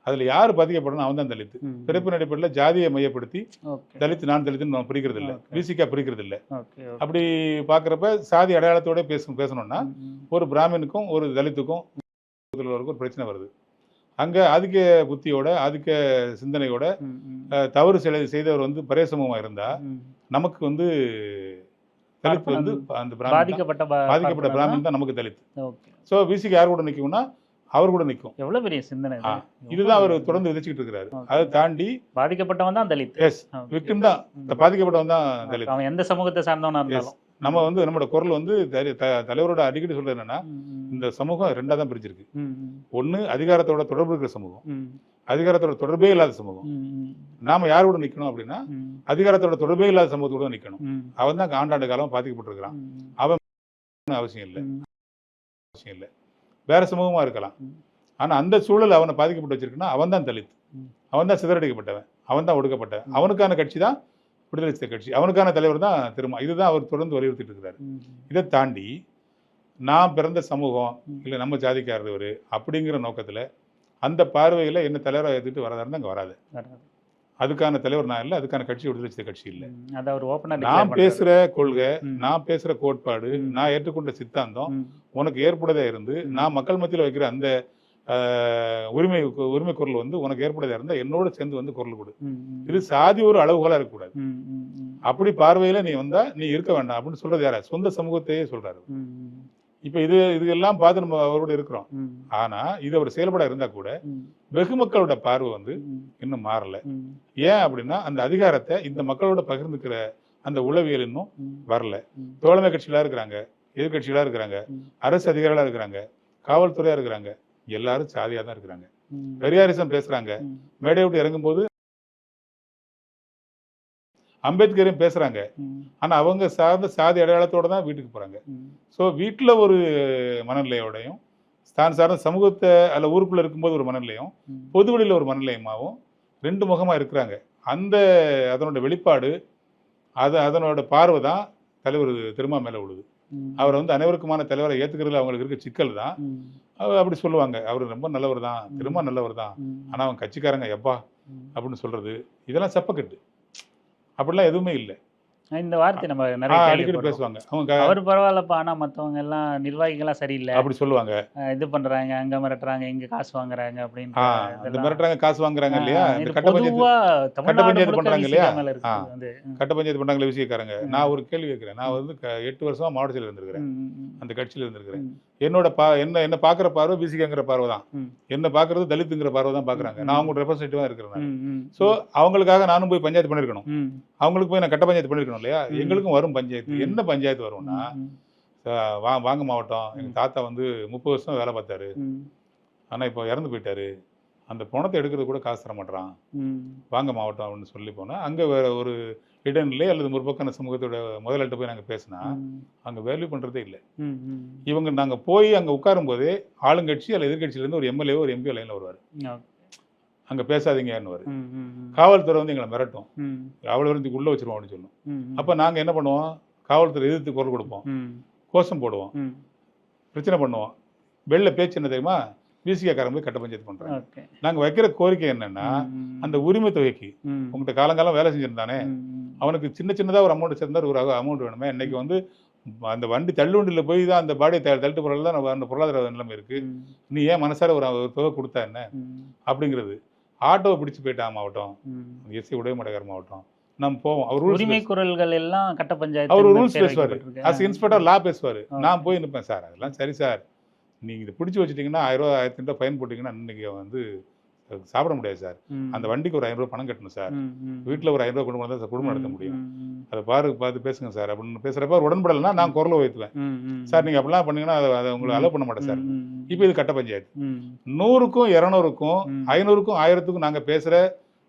அதில் யார் பாதிக்கப்படணும் அவன் தான் தலித். ம். பிறப்பின் அடிப்படையில் ஜாதியை மையப்படுத்தி ஓகே. தலித் நான் தலித்துன்னு நம்ம பிரிக்கிறது இல்லை, ஓகே. பிசிக்கா பிரிக்கிறது இல்லை. ஓகே. ஓகே. அப்படி பார்க்குறப்ப சாதி அடையாளத்தோட பேசணும்னா ம். ம். ஒரு பிராமினுக்கும் ஒரு தலித்துக்கும் ஒரு பிரச்சனை வருது. அங்கே ஆதிக்க புத்தியோட ஆதிக்க சிந்தனையோட ம். ம். தவறு செய்தவர் வந்து பரேசமமாக இருந்தால் ம். நமக்கு வந்து தலித் வந்து அந்த பாதிக்கப்பட்ட பாதிக்கப்பட்ட பிராமின் தான் நமக்கு தலித். ஓகே. ஸோ பிசிக்கு யார் கூட நிற்கும்னா அவர் கூட நிற்கும். எவ்வளவு பெரிய சிந்தனை இது. இதுதான் அவர் தொடர்ந்து விதைச்சிட்டு இருக்கிறாரு. அதை தாண்டி பாதிக்கப்பட்டவன் தான் தலித். எஸ் விக்டிம் தான், பாதிக்கப்பட்டவன் தான் தலித். அவன் எந்த சமூகத்தை சார்ந்தவனா இருந்தாலும். நம்ம வந்து நம்மளோட குரல் வந்து தலைவரோட அடிக்கடி சொல்றது என்னன்னா ம். ம். இந்த சமூகம் 2ஆ தான் பிரிச்சிருக்கு. ம். ம். ஒன்று அதிகாரத்தோட தொடர்பு இருக்கிற சமூகம், ம். அதிகாரத்தோட தொடர்பே இல்லாத சமூகம். ம். ம். நாம யாரோட நிற்கணும் அப்படின்னா ம். அதிகாரத்தோட தொடர்பே இல்லாத சமூகத்தோட நிற்கணும். ம். அவன் தான் ஆண்டாண்டு காலம் பாதிக்கப்பட்டிருக்கிறான். ம். அவசியம் இல்லை, ம். அவசியம் இல்லை. வேற சமூகமா இருக்கலாம். ம். ஆனா அந்த சூழல் அவனை பாதிக்கப்பட்டு வச்சிருக்குன்னா அவன் தான் தலித், ம். அவன் தான் சிதறடிக்கப்பட்டவன், அவன் தான் ஒடுக்கப்பட்டவன். அவனுக்கான கட்சி தான் விடுதலை சிறுத்தை கட்சி, அவனுக்கான தலைவர் தான் திரும்ப. இதுதான் அவர் தொடர்ந்து வலியுறுத்திட்டு இருக்கிறாரு. ம். இதை தாண்டி நான் பிறந்த சமூகம் இல்லை நம்ம ஜாதிக்காரர் அப்படிங்கிற நோக்கத்தில் அந்த பார்வையில் என்ன தலைவராக ஏற்றுட்டு வரதா இருந்தால் அங்கே வராது. வராது. அதுக்கான தலைவர் நான் இல்லை, அதுக்கான கட்சி விடுதலை சிறுத்தை கட்சி இல்லை. அதை அவர் ஓப்பனாக நான் பேசுகிற கொள்கை, ம். நான் பேசுகிற கோட்பாடு, ம். நான் ஏற்றுக்கொண்ட சித்தாந்தம் ம். உனக்கு ஏற்புடையதா இருந்து, ம். நான் மக்கள் மத்தியில் வைக்கிற அந்த உரிமை உரிமை குரல் வந்து உனக்கு ஏற்புடையதா இருந்தால் என்னோட சேர்ந்து வந்து குரல் கொடு. ம். இது சாதி ஒரு அளவுகோலாக இருக்கக்கூடாது. ம். ம். ம். அப்படி பார்வையில நீ வந்தா நீ இருக்க வேண்டாம் அப்படின்னு சொல்றது யாரா? சொந்த சமூகத்தையே சொல்றாரு. ம். இப்ப இதெல்லாம் பார்த்து நம்ம அவரோட இருக்கிறோம். ம். ஆனா இது ஒரு செயல்பட இருந்தா கூட ம். வெகு மக்களோட பார்வை வந்து ம். இன்னும் மாறல. ம். ஏன் அப்படின்னா அந்த அதிகாரத்தை இந்த மக்களோட பகிர்ந்துக்கிற அந்த உளவியல் இன்னும் ம். வரல. ம். தோழமை கட்சிகளா இருக்கிறாங்க, எதிர்கட்சிகளா இருக்கிறாங்க, ம். அரசு அதிகாரிகளா இருக்கிறாங்க, காவல்துறையா இருக்கிறாங்க, எல்லாரும் சாதியா தான் இருக்கிறாங்க. ம். பெரியாரிசம் பேசுறாங்க, ம். மேடை விட்டு இறங்கும்போது அம்பேத்கரையும் பேசுறாங்க. ம். ஆனா அவங்க சார்ந்த சாதி அடையாளத்தோட தான் வீட்டுக்கு போறாங்க. ம். ஸோ வீட்டில் ஒரு மனநிலையோடையும், தான் சார்ந்த சமூகத்தை அல்ல ஊருக்குள்ள இருக்கும்போது ஒரு மனநிலையும், ம். பொதுவெளியில் ஒரு மனநிலையமாகவும் 2 முகமா இருக்கிறாங்க. அதனோட வெளிப்பாடு, அதனோட பார்வை தான் தலைவர் திருமா மேல விழுது. ம். அவரை வந்து அனைவருக்குமான தலைவரை ஏத்துக்கிறதுல அவங்களுக்கு இருக்க சிக்கல் தான். ம். அப்படி சொல்லுவாங்க, அவர் ரொம்ப நல்லவர் தான், திருமா நல்லவர் தான், ம். ஆனா அவன் கட்சிக்காரங்க எப்பா ம். அப்படின்னு சொல்றது இதெல்லாம் செப்பக்கட்டு. அப்படிலாம் எதுவுமே இல்லை. இந்த வார்த்தை நம்ம நிறைய அடிக்கடி கேள்விப்படுறோம். பேசுவாங்க. அவங்க அவர் பரவாயில்லப்பா, ஆனா மத்தவங்க எல்லாம் நிர்வாகிகள்லாம் சரியில்லை, அப்படி சொல்லுவாங்க. இது பண்றாங்க, அங்க மிரட்டுறாங்க, இங்க காசு வாங்குறாங்க அப்படின்ற அந்த இதெல்லாம் மிரட்டுறாங்க, காசு வாங்குறாங்க இல்லையா? இது இந்த கட்ட பஞ்சாயத்து பொதுவா கட்ட தமிழ்நாடு பஞ்சாயத்து முழுக்க பண்றாங்க இல்லையா? விசிக மேல இருக்கு வந்து. கட்ட பஞ்சாயத்து பண்றாங்களே விஷயக்காரங்க. ம். நான் ஒரு கேள்வி கேட்கிறேன். நான் வந்து 8 வருஷமா மாவட்ட செயலர் இருந்திருக்கிறேன். ம். ம். அந்த கட்சியில இருந்திருக்கிறேன். ம். என்னோட என்ன பாக்குற பார்வை பிசிகங்கிற பார்வை தான். ம். என்ன பாக்குறது தலித்துங்கிற பார்வை தான் பாக்குறாங்க. ம். நான் அவங்க ரெப்ரசன்டேட்டிவா இருக்கிறேன். ம். ம். ஸோ அவங்களுக்காக நானும் போய் பஞ்சாயத்து பண்ணிருக்கணும். ம். அவங்களுக்கு போய் நான் கட்ட பஞ்சாயத்து பண்ணிருக்கணும் இல்லையா? ம். எங்களுக்கும் வரும் பஞ்சாயத்து. ம். என்ன பஞ்சாயத்து வரும்னா, ம். வாங்க மாவட்டம், எங்க தாத்தா வந்து 30 வருஷம் வேலை பார்த்தாரு. ம். ஆனா இப்போ இறந்து போயிட்டாரு. அந்த பணத்தை எடுக்கிறது கூட காசு தர மாட்டான். ம். வாங்க மாவட்டம் அப்படின்னு சொல்லி போனா, அங்க வேற ஒரு இடைநிலை அல்லது முற்போக்கான சமூகத்தோட முதலாளிட்ட போய் நாங்க பேசினா, ம். அங்க வேல்யூ பண்றதே இல்லை. ம். ம். இவங்க நாங்க போய் அங்க உட்காரும் போதே ஆளுங்கட்சி அல்லது எதிர்கட்சியில இருந்து ஒரு எம்எல்ஏ ஒரு எம்பி லைன்ல வருவாரு. ஓகே. அங்க பேசாதீங்கன்னுவாரு. ம். ம். ம். காவல்துறை வந்து எங்களை மிரட்டும். ம். அவ்வளவு இருந்து உள்ள வச்சிருவோம் அப்படின்னு சொல்லும். ம். அப்ப நாங்க என்ன பண்ணுவோம்? காவல்துறை எதிர்த்து குரல் கொடுப்போம், ம். கோஷம் போடுவோம், ம். பிரச்சனை பண்ணுவோம். வெளில பேச்சு என்ன தெரியுமா? பிசிகாரங்க போய் கட்ட பஞ்சாயத்து பண்றாங்க. ஓகே. நாங்க வைக்கிற கோரிக்கை என்னன்னா, ம். அந்த உரிமை தொகைக்கு ம். உங்கள்கிட்ட காலங்காலம் வேலை செஞ்சிருந்தானே, ம். அவனுக்கு சின்னதா ஒரு அமௌண்ட் சேர்ந்தா ஒரு அமௌண்ட் வேணுமே. இன்னைக்கு வந்து அந்த வண்டி தள்ளுவண்டியில் போய் தான் அந்த பாடியை தள்ளிட்டு போகிறது தான் அந்த பொருளாதார நிலைமை இருக்கு. ம். நீ ஏன் மனசார ஒரு தொகை கொடுத்தா என்ன ம். அப்படிங்கிறது. ஆட்டோவை பிடிச்சு போயிட்டான் மாவட்டம், ம். எஸ்சி உடையமாட்டக்கார மாவட்டம். நம்ம போவோம். அவர் உரிமை குரல்கள் எல்லாம் கட்ட பஞ்சாயத்து அவர் ரூல்ஸ் பேர் பேசுவார். வைக்கப்பட்டிருக்கு. அஸ் இன்ஸ்பெக்டர் லா பேசுவார். Okay. நான் போய் நிற்பேன், சார் அதெல்லாம் சரி சார், நீங்கள் இதை பிடிச்சி வச்சுட்டிங்கன்னா 1000 ரூபா 1500 ஃபைன் போட்டிங்கன்னா இன்னைக்கு வந்து சாப்பிட முடியாது சார். ம். அந்த வண்டிக்கு ஒரு 500 பணம் கட்டணும் சார். ம். ம். வீட்டில் ஒரு 500 கொண்டு வந்தால் குடும்பம் நடத்த முடியும். ம். ம். அதை பார்த்து பேசுங்க சார் அப்படின்னு பேசுகிறப்ப உடன்படலைன்னா நான் குரலை உயர்த்துவேன். ம். ம். சார் நீங்கள் அப்படிலாம் பண்ணீங்கன்னா அதை உங்களை அலோவ் பண்ண மாட்டேன் சார். ம். ம். இப்போ இது கட்ட பஞ்சாயத்து. ம். 100க்கும் 200க்கும் ம். 500க்கும் 1000க்கும் நாங்கள் பேசுகிற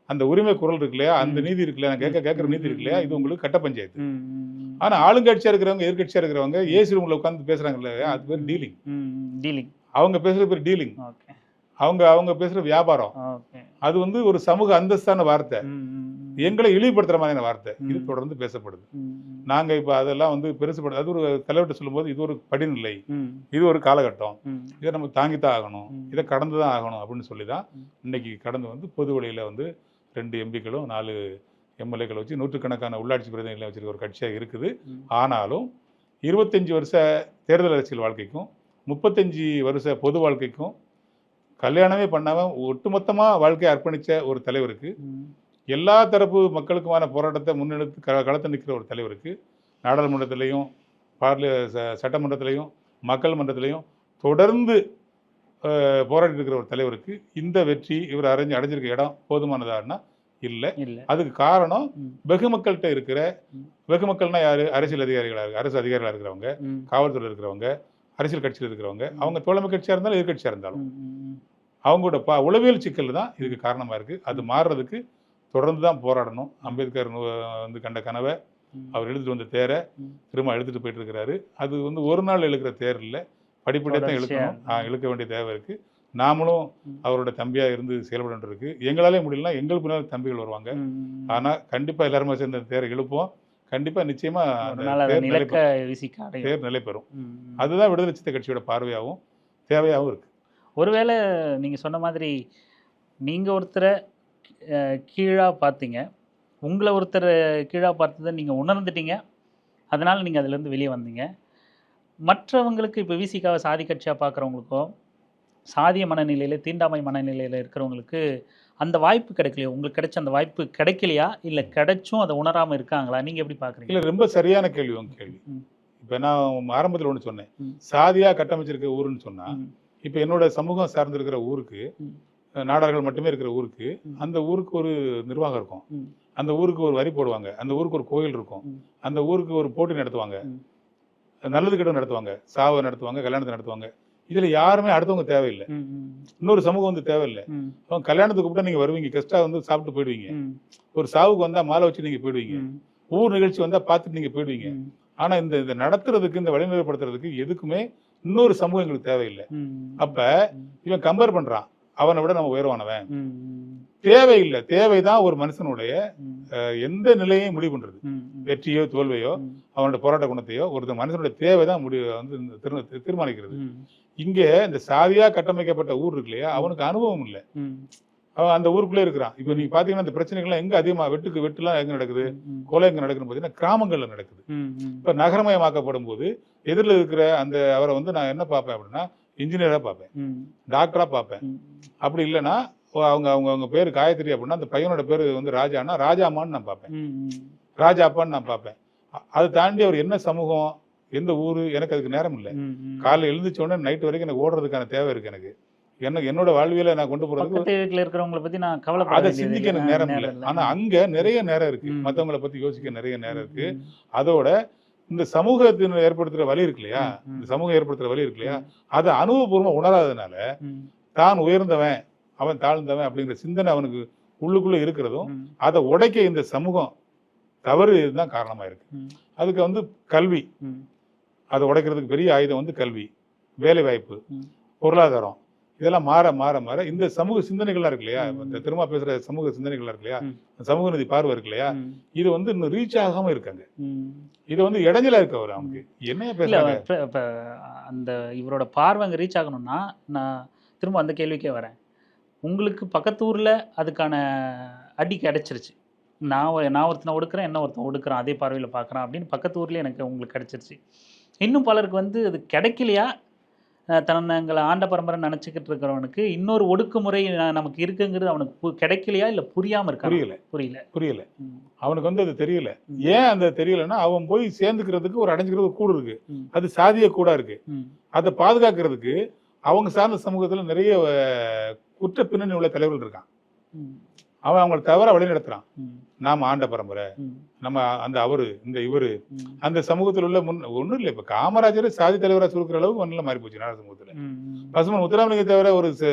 அந்த உரிமை குரல் இருக்கு இல்லையா, அந்த நீதி இருக்கு இல்லையா, நான் கேட்குற நீதி இருக்கு இல்லையா, இது உங்களுக்கு கட்ட பஞ்சாயத்து. ம். ம். ஆனால் ஆளுங்கட்சியாக இருக்கிறவங்க எதிர்கட்சியாக இருக்கிறவங்க ஏசி ரூமில் உட்காந்து பேசுகிறாங்க இல்லையா, அது பேர் டீலிங். ம். டீலிங். அவங்க பேசுகிற பேர் டீலிங். ஓகே. அவங்க பேசுகிற வியாபாரம். ஓகே. அது வந்து ஒரு சமூக அந்தஸ்தான வார்த்தை, ம். ம். எங்களை இழிவுபடுத்துகிற மாதிரியான வார்த்தை. இது ம். தொடர்ந்து பேசப்படுது. ம். நாங்கள் இப்போ அதெல்லாம் வந்து பெருசுபடுது. அது ஒரு தலைவர்கிட்ட சொல்லும்போது இது ஒரு படிநிலை, ம். இது ஒரு காலகட்டம், ம். இதை நம்ம தாங்கித்தான் ஆகணும், ம். இதை கடந்து தான் ஆகணும் அப்படின்னு சொல்லி தான் ம். இன்னைக்கு கடந்து வந்து பொது வழியில் வந்து 2 எம்பிக்களும் 4 எம்எல்ஏக்களை வச்சு நூற்றுக்கணக்கான உள்ளாட்சி பிரதிநிதிகளை வச்சிருக்க ஒரு கட்சியாக இருக்குது. ம். ஆனாலும் 25 வருஷ தேர்தல் அரசியல் வாழ்க்கைக்கும் 35 வருஷ பொது வாழ்க்கைக்கும் கல்யாணமே பண்ணாமல் ஒட்டுமொத்தமாக வாழ்க்கையை அர்ப்பணித்த ஒரு தலைவருக்கு, ம். எல்லா எல்லா தரப்பு மக்களுக்குமான போராட்டத்தை முன்னெடுத்து களத்தை நிற்கிற ஒரு தலைவருக்கு, நாடாளுமன்றத்திலையும் சட்டமன்றத்திலையும் மக்கள் மன்றத்திலையும் தொடர்ந்து போராடி இருக்கிற ஒரு தலைவருக்கு இந்த வெற்றி இவர் அடைஞ்சிருக்க இடம் போதுமானதான்னா இல்லை. இல்ல. அதுக்கு காரணம் ம். வெகு மக்கள்கிட்ட இருக்கிற, ம். வெகு மக்கள்னா யாரு? அரசியல் அதிகாரிகளாக, அரசு அதிகாரிகளாக இருக்கிறவங்க, ம். காவல்துறை இருக்கிறவங்க, அரசியல் கட்சியில் இருக்கிறவங்க, அவங்க தோழமை கட்சியாக இருந்தாலும் எதிர்கட்சியாக இருந்தாலும் ம். ம். அவங்களோட உளவியல் சிக்கல் தான் இதுக்கு காரணமாக இருக்குது. அது மாறுறதுக்கு தொடர்ந்து தான் போராடணும். அம்பேத்கர் வந்து கண்ட கனவை, ம். அவர் எழுதிட்டு வந்த தேரை ம். திரும்ப எழுதிட்டு போயிட்டு இருக்கிறாரு. அது வந்து ஒரு நாள் எழுக்கிற தேர் இல்லை, படிப்படியாக தான் தொடர்ச்சியா. இழுக்கணும். இழுக்க வேண்டிய தேவை இருக்குது. நாமளும் ம். அவரோட தம்பியாக இருந்து செயல்பட வேண்டியிருக்கு. எங்களாலே முடியலன்னா எங்கள் பின்னால் தம்பிகள் வருவாங்க. ம். ஆனால் கண்டிப்பாக எல்லாருமே சேர்ந்து அந்த தேரை இழுப்போம். கண்டிப்பாக நிச்சயமாக ஒரு அந்த நாள் அதை தேர் நிலை நிலக்க விசிக்க அடையும். தேர் நிலை பெறும். ம். ம். அதுதான் விடுதலை சிறுத்தை கட்சியோட பார்வையாகவும் தேவையாகவும் இருக்குது. ஒருவேளை நீங்க சொன்ன மாதிரி நீங்க ஒருத்தரை கீழா பார்த்தீங்க. உங்கள ஒருத்தர் கீழா பார்த்தத நீங்க உணர்ந்துட்டீங்க. அதனால நீங்க அதுலேருந்து வெளிய வந்தீங்க. மற்றவங்களுக்கு இப்ப விசிகாவ சாதி கட்சியா பார்க்குறவங்களுக்கோ, சாதிய மனநிலையில, தீண்டாமை மனநிலையில இருக்கிறவங்களுக்கு அந்த வாய்ப்பு கிடைக்கலையோ? உங்களுக்கு கிடைச்ச அந்த வாய்ப்பு கிடைக்கலையா? இல்ல கிடைச்சும் அத உணராம இருக்காங்களா? நீங்க எப்படி பார்க்குறீங்க? இல்ல ரொம்ப சரியான கேள்வி உங்க கேள்வி. ம். இப்ப நான் ஆரம்பத்துல ஒண்ணு சொன்னேன். ம். சாதியா கட்டமைச்சிருக்க ஊருன்னு சொன்னா, ம். இப்ப என்னோட சமூகம் சார்ந்து இருக்கிற ஊருக்கு, ம். நாடார்கள் மட்டுமே இருக்கிற ஊருக்கு, ம். அந்த ஊருக்கு ஒரு நிர்வாகம் இருக்கும். ம். அந்த ஊருக்கு ஒரு வரி போடுவாங்க. அந்த ஊருக்கு ஒரு கோயில் இருக்கும். ம். அந்த ஊருக்கு ஒரு போட்டி நடத்துவாங்க. ம். நல்லது கெட்டது நடத்துவாங்க. சாவை நடத்துவாங்க, கல்யாணத்தை நடத்துவாங்க. இதுல யாருமே அடுத்தவங்க தேவையில்ல. ம். ம். இன்னொரு சமூகம் வந்து தேவையில்ல. ம். அவங்க கல்யாணத்துக்கு கூப்பிட்டா நீங்க வருவீங்க. கெஸ்டா வந்து சாப்பிட்டு போயிடுவீங்க. ம். ஒரு சாவுக்கு வந்தா மாலை வச்சு நீங்க போயிடுவீங்க. ம். ஊர் நிகழ்ச்சி வந்தா பார்த்துட்டு நீங்க போயிடுவீங்க. ம். ஆனா இந்த இத நடத்துறதுக்கு, இந்த வழிமுறைப்படுத்துறதுக்கு எதுக்குமே இன்னொரு சமூகம் எங்களுக்கு தேவையில்ல. ம். அப்ப இவன் கம்பேர் பண்றான். அவனை விட நம்ம உயர்வானவன். ம். தேவையில்லை. தேவைதான் ஒரு மனுஷனுடைய ம். எந்த நிலையையும் முடிவு பண்றது. ம். வெற்றியோ தோல்வியோ ம். அவனோட போராட்ட குணத்தையோ ஒருத்தர் மனுஷனுடைய தேவைதான் முடிவு வந்து தீர்மானிக்கிறது. ம். இங்க இந்த சாதியா கட்டமைக்கப்பட்ட ஊர் இருக்கு இல்லையா, அவனுக்கு அனுபவம் இல்லை. ம். அவன் அந்த ஊருக்குள்ளே இருக்கிறான். இப்ப நீங்க பாத்தீங்கன்னா இந்த பிரச்சனைகள்லாம் எங்க அதிகமா வெட்டுலாம் எங்க நடக்குது, ம். கொலை எங்க நடக்குதுன்னு பாத்தீங்கன்னா கிராமங்கள்ல நடக்குது. ம். ம். இப்ப நகரமயமாக்கப்படும் போது எதிரில் இருக்கிற அந்த அவரை வந்து நான் என்ன பார்ப்பேன் அப்படின்னா, இன்ஜினியரா பார்ப்பேன், ம். டாக்டரா பார்ப்பேன். ம். அப்படி இல்லைன்னா அவங்க அவங்க அவங்க பேர் காயத்ரி அப்படின்னா அந்த பையனோட பேர் வந்து ராஜான்னா ராஜாமான்னு நான் பார்ப்பேன், ம். ராஜாப்பான்னு நான் பார்ப்பேன். அதை தாண்டி அவர் என்ன சமூகம், எந்த ஊரு, எனக்கு அதுக்கு நேரம் இல்லை. ம். ம். காலைல எழுந்திரிச்ச உடனே நைட் வரைக்கும் எனக்கு ஓடுறதுக்கான தேவை இருக்கு. எனக்கு என்னோட வாழ்வியலை நான் கொண்டு போறதுக்கு பக்கத்து வீட்ல இருக்கிறவங்கள பத்தி நான் கவலைப்பட அதை வேண்டியது சிந்திக்க இல்ல. எனக்கு நேரம் இல்லை. இல்ல. ஆனா அங்க நிறைய நேரம் இருக்கு. ம். மத்தவங்களை பத்தி யோசிக்க நிறைய நேரம் இருக்கு. ம். அதோட இந்த சமூகத்தின் ஏற்படுத்துற வலி இருக்கு இல்லையா, ம். இந்த சமூகம் ஏற்படுத்துற வலி இருக்கு இல்லையா, அதை அனுபவபூர்வமா உணராததுனால ம். தான் உயர்ந்தவன் அவன் தாழ்ந்தவன் அப்படிங்கிற சிந்தனை அவனுக்கு உள்ளுக்குள்ள இருக்கிறதும், ம். அதை உடைக்க இந்த சமூகம் தவறு தான் காரணமா இருக்கு. ம். அதுக்கு வந்து கல்வி, ம். அதை உடைக்கிறதுக்கு பெரிய ஆயுதம் வந்து கல்வி, வேலை வாய்ப்பு, ம். பொருளாதாரம், இதெல்லாம் மாற மாற மாற இந்த சமூக சிந்தனைகள்லாம் இருக்கு இல்லையா, ம். இந்த திரும்ப பேசுற சமூக சிந்தனைகள்லாம் இருக்கு இல்லையா, ம். சமூக நீதி பார்வை இருக்கு இல்லையா, ம். இது வந்து இன்னும் ரீச் ஆகாம இருக்காங்க. ம். இது வந்து இடைஞ்சலா இருக்கு அவர் அவனுக்கு என்னைய இல்ல பேசுறாங்க. இப்ப அந்த இவரோட பார்வை அங்க ரீச் ஆகணும்னா நான் திரும்ப அந்த கேள்விக்கே வரேன். உங்களுக்கு பக்கத்து ஊர்ல அதுக்கான அடி கிடைச்சிருச்சு. நான் ஒருத்தனை ஒடுக்குறேன், என்ன ஒருத்தன் ஒடுக்குறான், அதே பார்வையில பார்க்குறான் அப்படின்னு பக்கத்து ஊர்லயே எனக்கு உங்களுக்கு கிடைச்சிருச்சு. இன்னும் பலருக்கு வந்து அது கிடைக்கலையா? தங்களை ஆண்ட பரம்பரை நினச்சிக்கிட்டு இருக்கிறவனுக்கு இன்னொரு ஒடுக்குமுறை நமக்கு இருக்குங்கிறது அவனுக்கு கிடைக்கலையா? இல்லை புரியாமல் இருக்கா? புரியல. ம். அவனுக்கு வந்து அது தெரியல. ம். ஏன் அந்த தெரியலன்னா, அவன் போய் சேர்ந்துக்கிறதுக்கு ஒரு அடைஞ்சுக்கிறது ஒரு கூடு இருக்கு. ம். அது சாதிய கூடா இருக்கு. ம். அதை பாதுகாக்கிறதுக்கு அவங்க சார்ந்த சமூகத்துல நிறைய குற்ற பின்னணி உள்ள தலைவர்கள் இருக்கான். ம். அவன் அவங்களை தவற வழி நடத்துறான். ம். நாம ஆண்ட பரம்பரை, ம். நம்ம அந்த அவரு இந்த இவரு ம். அந்த சமூகத்தில் உள்ள ஒண்ணும் இல்லை. இப்ப காமராஜர் சாதி தலைவரா சுருக்கிற அளவுக்கு மண்ணில் மாறி போச்சு நாட சமூகத்துல. ம். பசுமன் முத்துராமலிங்க தவிர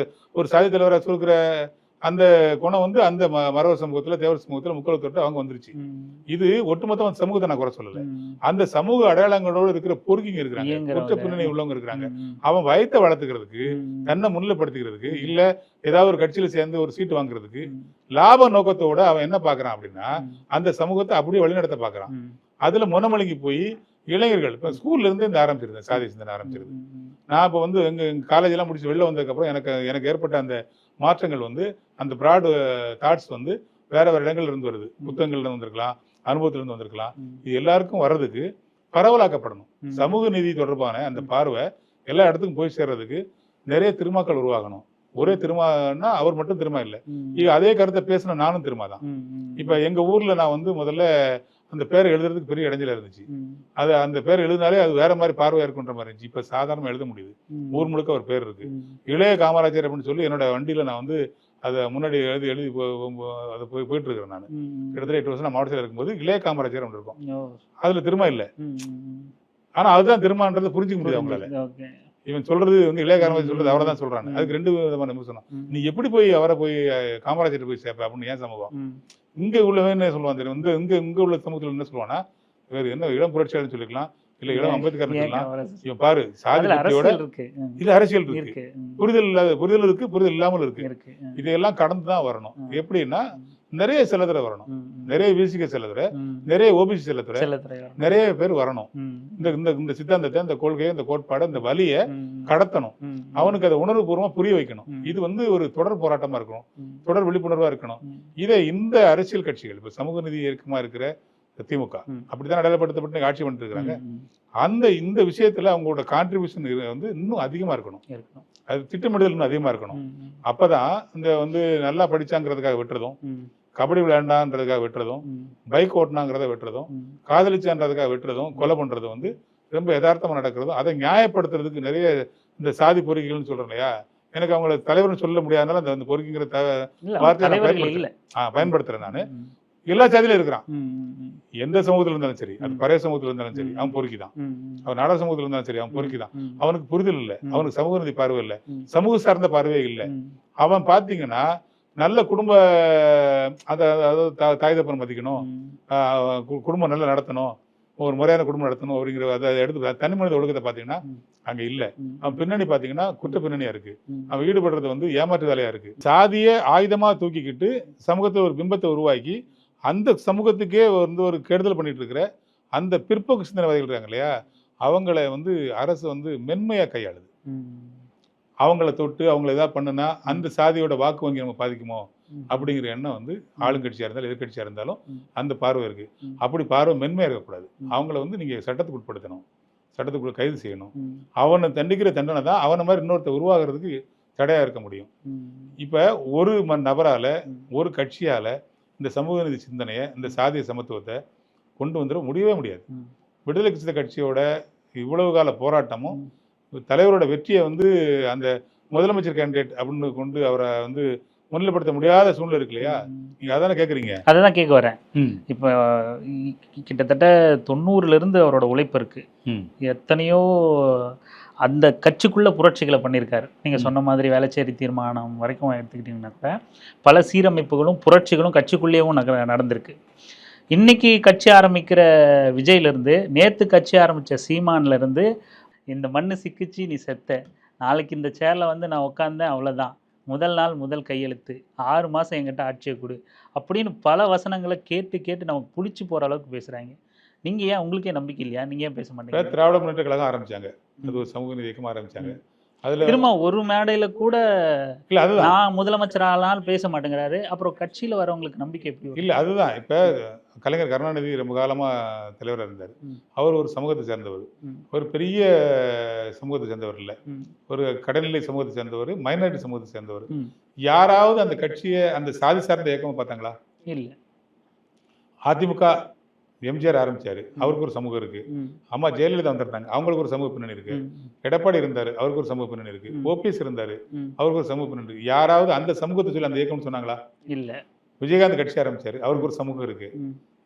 ஒரு சாதி தலைவரா சுருக்கிற அந்த குணம் வந்து அந்த மரவர் சமூகத்துல, தேவர் சமூகத்துல முக்களை தொட்டு அவங்க வந்துருச்சு. ம். இது ஒட்டுமொத்த அந்த சமூகத்தை நான் குறை சொல்லல. ம். அந்த சமூக அடையாளங்களோடு இருக்கிற பொறுக்கிங்க இருக்கிறாங்க, இயங்குறவங்க. குற்ற பின்னணி உள்ளவங்க இருக்கிறாங்க. ம். அவன் வயத்தை வளர்த்துக்கிறதுக்கு, ம். தன்னை முன்னிலைப்படுத்திக்கிறதுக்கு, இல்ல ஏதாவது ஒரு கட்சியில சேர்ந்து ஒரு சீட்டு வாங்குறதுக்கு ம். லாப நோக்கத்தோட அவன் என்ன பாக்குறான் அப்படின்னா, ம். அந்த சமூகத்தை அப்படியே வழிநடத்த பாக்குறான். ம். அதுல முனமொழிங்கி போய் இளைஞர்கள் இப்ப ஸ்கூல்ல இருந்து இந்த ஆரம்பிச்சிருந்தேன், சாதி சிந்தனை ஆரம்பிச்சிருது. ம். நான் இப்போ வந்து எங்க காலேஜ் எல்லாம் முடிச்சு வெளில வந்ததுக்கு அப்புறம் எனக்கு ஏற்பட்ட அந்த மாற்றங்கள் வந்து அந்த ப்ராட் தாட்ஸ் வந்து வேற வேற இடங்கள்ல இருந்து வருது. புத்தகங்கள்ல இருந்து வந்திருக்கலாம், அனுபவத்துல இருந்து வந்திருக்கலாம். ம். இது எல்லாருக்கும் வர்றதுக்கு பரவலாக்கப்படணும். ம். சமூக நீதி தொடர்பான அந்த பார்வை எல்லா இடத்துக்கும் போய் சேர்றதுக்கு நிறைய திருமாக்கள் உருவாகணும். ஒரே திருமான்னா அவர் மட்டும் திருமா இல்லை. ம். அதே கருத்தை பேசின நானும் திருமா தான். ம். இப்ப எங்க ஊர்ல நான் வந்து முதல்ல அந்த பேரை எழுதுறதுக்கு பெரிய இடைஞ்சலா இருந்துச்சு. ம். அது அந்த பேர் எழுதினாலே அது வேற மாதிரி பார்வையா இருக்குன்ற மாதிரி இருந்துச்சு. இப்ப சாதாரணமா எழுத முடியுது. ம். ஊர் முழுக்க ஒரு பேர் இருக்கு. ம். இளைய காமராஜர் அப்படின்னு சொல்லி என்னோட வண்டியில நான் வந்து அதை முன்னாடி எழுதி அதை போயிட்டு இருக்கிறேன். நான் ம். கிட்டத்தட்ட 8 வருஷம் நான் மாவட்டத்தில் இருக்கும்போது இளைய காமராஜர் ஒன்று இருக்கும். ஓ. அதுல திருமா இல்லை. ம். ம். ஆனா அதுதான் திருமான்றதை புரிஞ்சுக்க முடியாது அவங்களால. ஓகே. இவன் சொல்றது வந்து இளைய காமராஜர் சொல்றது அவரை தான் சொல்றாங்க. ம். அதுக்கு 2 விதமான விமர்சனம். ம். நீ எப்படி போய் அவரை போய் காமராஜர் போய் சேர்ப்ப அப்படின்னு ஏன் சமூகம் ம். இங்க உள்ளவன் என்ன சொல்லுவான் தெரியும், இங்க உள்ள சமூகத்தில் என்ன சொல்லுவானா, வேறு என்ன இளம் புரட்சியாளர் சொல்லிக்கலாம், இல்ல இளம் அம்பேத்கர் சொல்லலாம். இவன் பாரு சாதி கட்சியோட இருக்கு. இது அரசியல் இருக்கு, இருக்கு. புரிதல் இருக்கு, புரிதல் இல்லாமல் இருக்கு. இருக்கு. இதையெல்லாம் கடந்து தான் வரணும். எப்படின்னா நிறைய செல்லதுறை வரணும், நிறைய விசிக செல்லதுறை, நிறைய ஓபிசி செல்லதுறை, நிறைய பேர் வரணும். இந்த இந்த இந்த சித்தாந்தத்தை, இந்த கொள்கையை, இந்த கோட்பாடு, இந்த வலியை கடத்தணும். அவனுக்கு அதை உணர்வுபூர்வமா புரிய வைக்கணும். இது வந்து ஒரு தொடர் போராட்டமா இருக்கணும், தொடர் விழிப்புணர்வா இருக்கணும். இதை இந்த அரசியல் கட்சிகள், இப்ப சமூக நீதி இயக்கமா இருக்கிற திமுக அப்படித்தான் அடையாளப்படுத்தப்பட்டு ஆட்சி பண்ணிட்டு இருக்காங்க. இந்த விஷயத்துல அவங்களோட கான்ட்ரிபியூஷன் வந்து இன்னும் அதிகமா இருக்கணும். அது திட்டமிடுதல் இன்னும் அதிகமா இருக்கணும். அப்பதான் இந்த வந்து நல்லா படிச்சாங்கிறதுக்காக விட்டுறதும், கபடி விளையாண்டான்றதுக்காக விட்டுறதும், பைக் ஓட்டினாங்கிறத விட்டுறதும், காதலிச்சான்றதுக்காக விட்டுறதும், கொலை பண்றதும் வந்து ரொம்ப யதார்த்தமா நடக்கிறதும், அதை நியாயப்படுத்துறதுக்கு நிறைய இந்த சாதி பொறுக்கிகள்னு சொல்றோம் இல்லையா, எனக்கு அவங்கள தலைவர்னு சொல்ல முடியாதனால அந்த பொறுக்கிங்கிற வார்த்தையை பயன்படுத்துறேன். நான் எல்லா சாதியிலும் இருக்கிறான், எந்த சமூகத்துல இருந்தாலும் சரி, அது பழைய சமூகத்துல இருந்தாலும் சரி, அவன் பொறுக்கிதான். அவன் நாடக சமூகத்துல இருந்தாலும் சரி, அவன் பொறுக்கிதான். அவனுக்கு புரிதல் இல்லை, அவனுக்கு சமூக நீதி பார்வை இல்லை, சமூக சார்ந்த பார்வையே இல்லை. அவன் பாத்தீங்கன்னா நல்ல குடும்ப அதாவது தாய் தப்பனை மதிக்கணும், குடும்பம் நல்லா நடத்தணும், ஒரு முறையான குடும்பம் நடத்தணும் அப்படிங்கிற அதை எடுத்து தனி மனித ஒழுக்கத்தை பாத்தீங்கன்னா அங்க இல்ல. அவன் பின்னணி பாத்தீங்கன்னா குற்ற பின்னணியா இருக்கு. அவன் ஈடுபடுறது வந்து ஏமாற்று வேலையா இருக்கு. சாதியை ஆயுதமா தூக்கிக்கிட்டு சமூகத்தை ஒரு பிம்பத்தை உருவாக்கி அந்த சமூகத்துக்கே வந்து ஒரு கெடுதல் பண்ணிட்டு இருக்கிற அந்த பிற்போக்கு சிந்தனைவாதிகள் இருக்காங்க இல்லையா, அவங்கள வந்து அரசு வந்து மென்மையா கையாளுது. அவங்கள தொட்டு அவங்கள ஏதாவது பண்ணுனா அந்த சாதியோட வாக்கு வங்கி நம்ம பாதிக்குமோ அப்படிங்கிற எண்ணம் வந்து ஆளுங்கட்சியா இருந்தாலும் எதிர்கட்சியா இருந்தாலும் அந்த பார்வை இருக்கு. அப்படி பார்வை மென்மையா இருக்கக்கூடாது. அவங்கள வந்து நீங்க சட்டத்துக்கு உட்படுத்தணும், சட்டத்துக்குள்ள கைது செய்யணும். அவனை தண்டிக்கிற தண்டனை தான் அவனை மாதிரி இன்னொருத்த உருவாகிறதுக்கு தடையா இருக்க முடியும். இப்ப ஒரு நபரால, ஒரு கட்சியால இந்த சமூக நீதி சிந்தனையை, இந்த சாதிய சமத்துவத்தை கொண்டு வந்துட முடியவே முடியாது. விடுதலை சிறுத்தை கட்சியோட இவ்வளவு கால போராட்டமும் தலைவரோட வெற்றியை வந்து அந்த முதலமைச்சர் கேண்டிடேட் அப்படின்னு கொண்டு அவரை வந்து முன்னிலைப்படுத்த முடியாத சூழ்நிலை இருக்கு இல்லையா, நீங்க அதானே கேட்குறீங்க? அதான் கேட்க வரேன். இப்போ கிட்டத்தட்ட 90ல இருந்து அவரோட உழைப்பு இருக்கு. எத்தனையோ அந்த கட்சிக்குள்ள புரட்சிகளை பண்ணியிருக்காரு. நீங்க சொன்ன மாதிரி வேளச்சேரி தீர்மானம் வரைக்கும் எடுத்துக்கிட்டீங்கன்னா கூட பல சீரமைப்புகளும் புரட்சிகளும் கட்சிக்குள்ளேயும் நடந்திருக்கு. இன்னைக்கு கட்சி ஆரம்பிக்கிற விஜயிலிருந்து, நேற்று கட்சி ஆரம்பித்த சீமான்லேருந்து, இந்த மண்ணு சிக்கிச்சு நீ செத்த, நாளைக்கு இந்த சேரில் வந்து நான் உட்காந்தேன் அவ்வளோதான், முதல் நாள் முதல் கையெழுத்து, 6 மாதம் எங்கிட்ட ஆட்சியை கொடு அப்படின்னு பல வசனங்களை கேட்டு கேட்டு நமக்கு பிடிச்சி போகிற அளவுக்கு பேசுகிறாங்க. நீங்கள் ஏன், உங்களுக்கே நம்பிக்கை இல்லையா? நீங்கள் ஏன் பேச மாட்டீங்க? திராவிட முன்னேற்ற கழகம் ஆரம்பித்தாங்க, அது ஒரு சமூக நீதி இயக்கமாக ஆரம்பித்தாங்க. அதில் திரும்ப ஒரு மேடையில் கூட இல்லை, அதுதான் நான் முதலமைச்சர் ஆளாலும் பேச மாட்டேங்கிறாரு. அப்புறம் கட்சியில் வரவங்களுக்கு நம்பிக்கை எப்படி? இல்லை, அதுதான் இப்போ கலைஞர் கருணாநிதி ரொம்ப காலமாக தலைவராக இருந்தார். அவர் ஒரு சமூகத்தை சேர்ந்தவர், ஒரு பெரிய சமூகத்தை சேர்ந்தவர் இல்லை, ஒரு கடைநிலை சமூகத்தை சேர்ந்தவர், மைனாரிட்டி சமூகத்தை சேர்ந்தவர். யாராவது அந்த கட்சியை அந்த சாதி சார்ந்த இயக்கமாக பார்த்தாங்களா? இல்லை. அதிமுக எம்ஜிஆர் ஆரம்பிச்சாரு, அவருக்கு ஒரு சமூகம் இருக்கு. அம்மா ஜெயலலிதா வந்திருந்தாங்க, அவங்களுக்கு ஒரு சமூக பின்னணி இருக்கு. எடப்பாடி இருந்தாரு, அவருக்கு ஒரு சமூக பின்னணி இருக்கு. ஓபிஎஸ் இருந்தாரு, அவருக்கு ஒரு சமூக பின்னணி இருக்கு. யாராவது அந்த சமூகத்தை சொல்லி அந்த இயக்கம்னு சொன்னாங்களா? இல்ல. விஜயகாந்த் கட்சி ஆரம்பிச்சாரு, அவருக்கு ஒரு சமூகம் இருக்கு.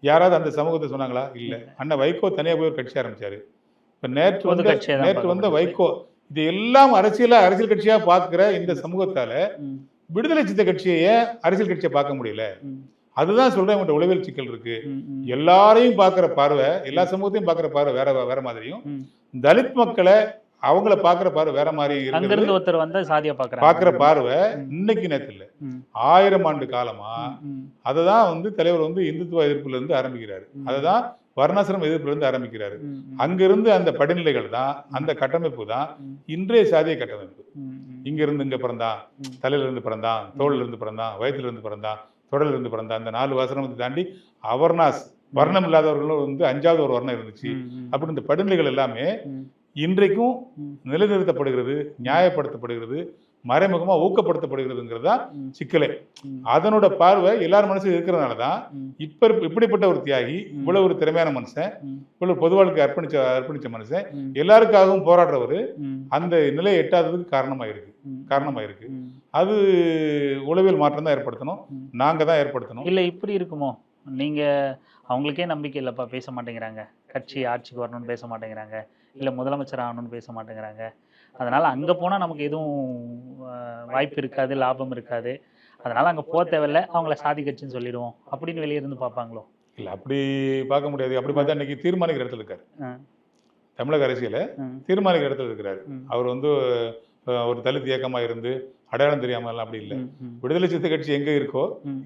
யாராவது அந்த சமூகத்தை சொன்னாங்களா? இல்ல. அண்ணா வைகோ தனியா போய் ஒரு கட்சி ஆரம்பிச்சாரு. இப்ப நேற்று வந்த வைகோ, இது எல்லாம் அரசியல் கட்சியா பாக்குற இந்த சமூகத்தால விடுதலை சிறுத்தை கட்சியை அரசியல் கட்சியை பார்க்க முடியல. அதுதான் சொல்றேன், உங்கள்கிட்ட உளவியல் சிக்கல் இருக்கு. எல்லாரையும் பார்க்குற பார்வை, எல்லா சமூகத்தையும் பார்க்குற பார்வை வேற மாதிரியும், தலித் மக்களை அவங்கள பார்க்குற பார்வை வேற மாதிரி இருக்கு. ஒருத்தர் வந்து சாதியா பார்க்குற பார்வை இன்னைக்கு நேரத்தில் இல்லை, 1000 ஆண்டு காலமா அததான் வந்து தலைவர் வந்து இந்துத்துவ எதிர்ப்புல இருந்து ஆரம்பிக்கிறாரு, அததான் வர்ணாசிரம எதிர்ப்புல இருந்து ஆரம்பிக்கிறாரு. அங்கிருந்து அந்த படிநிலைகள் தான், அந்த கட்டமைப்பு தான் இன்றைய சாதிய கட்டமைப்பு. இங்க இருந்து இங்க பிறந்தான், தலையில இருந்து பிறந்தான், தோல்ல இருந்து பிறந்தான், வயிற்றுல இருந்து பிறந்தான், தொடர்ல இருந்து பிறந்த அந்த 4 வசனத்தை தாண்டி அவர்னாஸ் வர்ணம் இல்லாதவர்களும் வந்து 5வது ஒரு வர்ணம் இருந்துச்சு. அப்படி இந்த படிநிலைகள் எல்லாமே இன்றைக்கும் நிலைநிறுத்தப்படுகிறது, நியாயப்படுத்தப்படுகிறது, மறைமுகமா ஊக்கப்படுத்தப்படுகிறதுங்கிறதா சிக்கலே. அதனோட பார்வை எல்லாரும் மனசுல இருக்கிறதுனாலதான் இப்படிப்பட்ட ஒரு தியாகி, இவ்வளவு ஒரு திறமையான மனுஷன், இவ்வளவு பொது வாழ்க்கை அர்ப்பணிச்ச மனுஷன், எல்லாருக்காகவும் போராடுறவரு அந்த நிலையை எட்டாததுக்கு காரணமா இருக்கு. அது உளவியல் மாற்றம் தான் ஏற்படுத்தணும், நாங்க தான் ஏற்படுத்தணும். இல்ல இப்படி இருக்குமோ, நீங்க அவங்களுக்கே நம்பிக்கை இல்லப்பா, பேச மாட்டேங்கிறாங்க, கட்சி ஆட்சிக்கு வரணும்னு பேச மாட்டேங்கிறாங்க, இல்ல முதலமைச்சர் ஆகணும்னு பேச மாட்டேங்கிறாங்க, அதனால அங்க போனா நமக்கு எதுவும் வாய்ப்பு இருக்காது, லாபம் இருக்காது, அதனால அங்க போக தேவையில்லை, அவங்கள சாதி கட்சின்னு சொல்லிடுவோம் அப்படின்னு வெளியே இருந்து பார்ப்பாங்களோ? இல்ல, அப்படி பார்க்க முடியாது. அப்படி பார்த்தா இன்னைக்கு தீர்மானிக்கிற இடத்துல இருக்காரு, தமிழக அரசியல தீர்மானிக்கிற இடத்துல இருக்கிறாரு. அவர் வந்து ஒரு தலித் இயக்கமா இருந்து அடையாளம் தெரியாமலாம் அப்படி இல்லை. விடுதலை சிறுத்தை கட்சி எங்க இருக்கோ,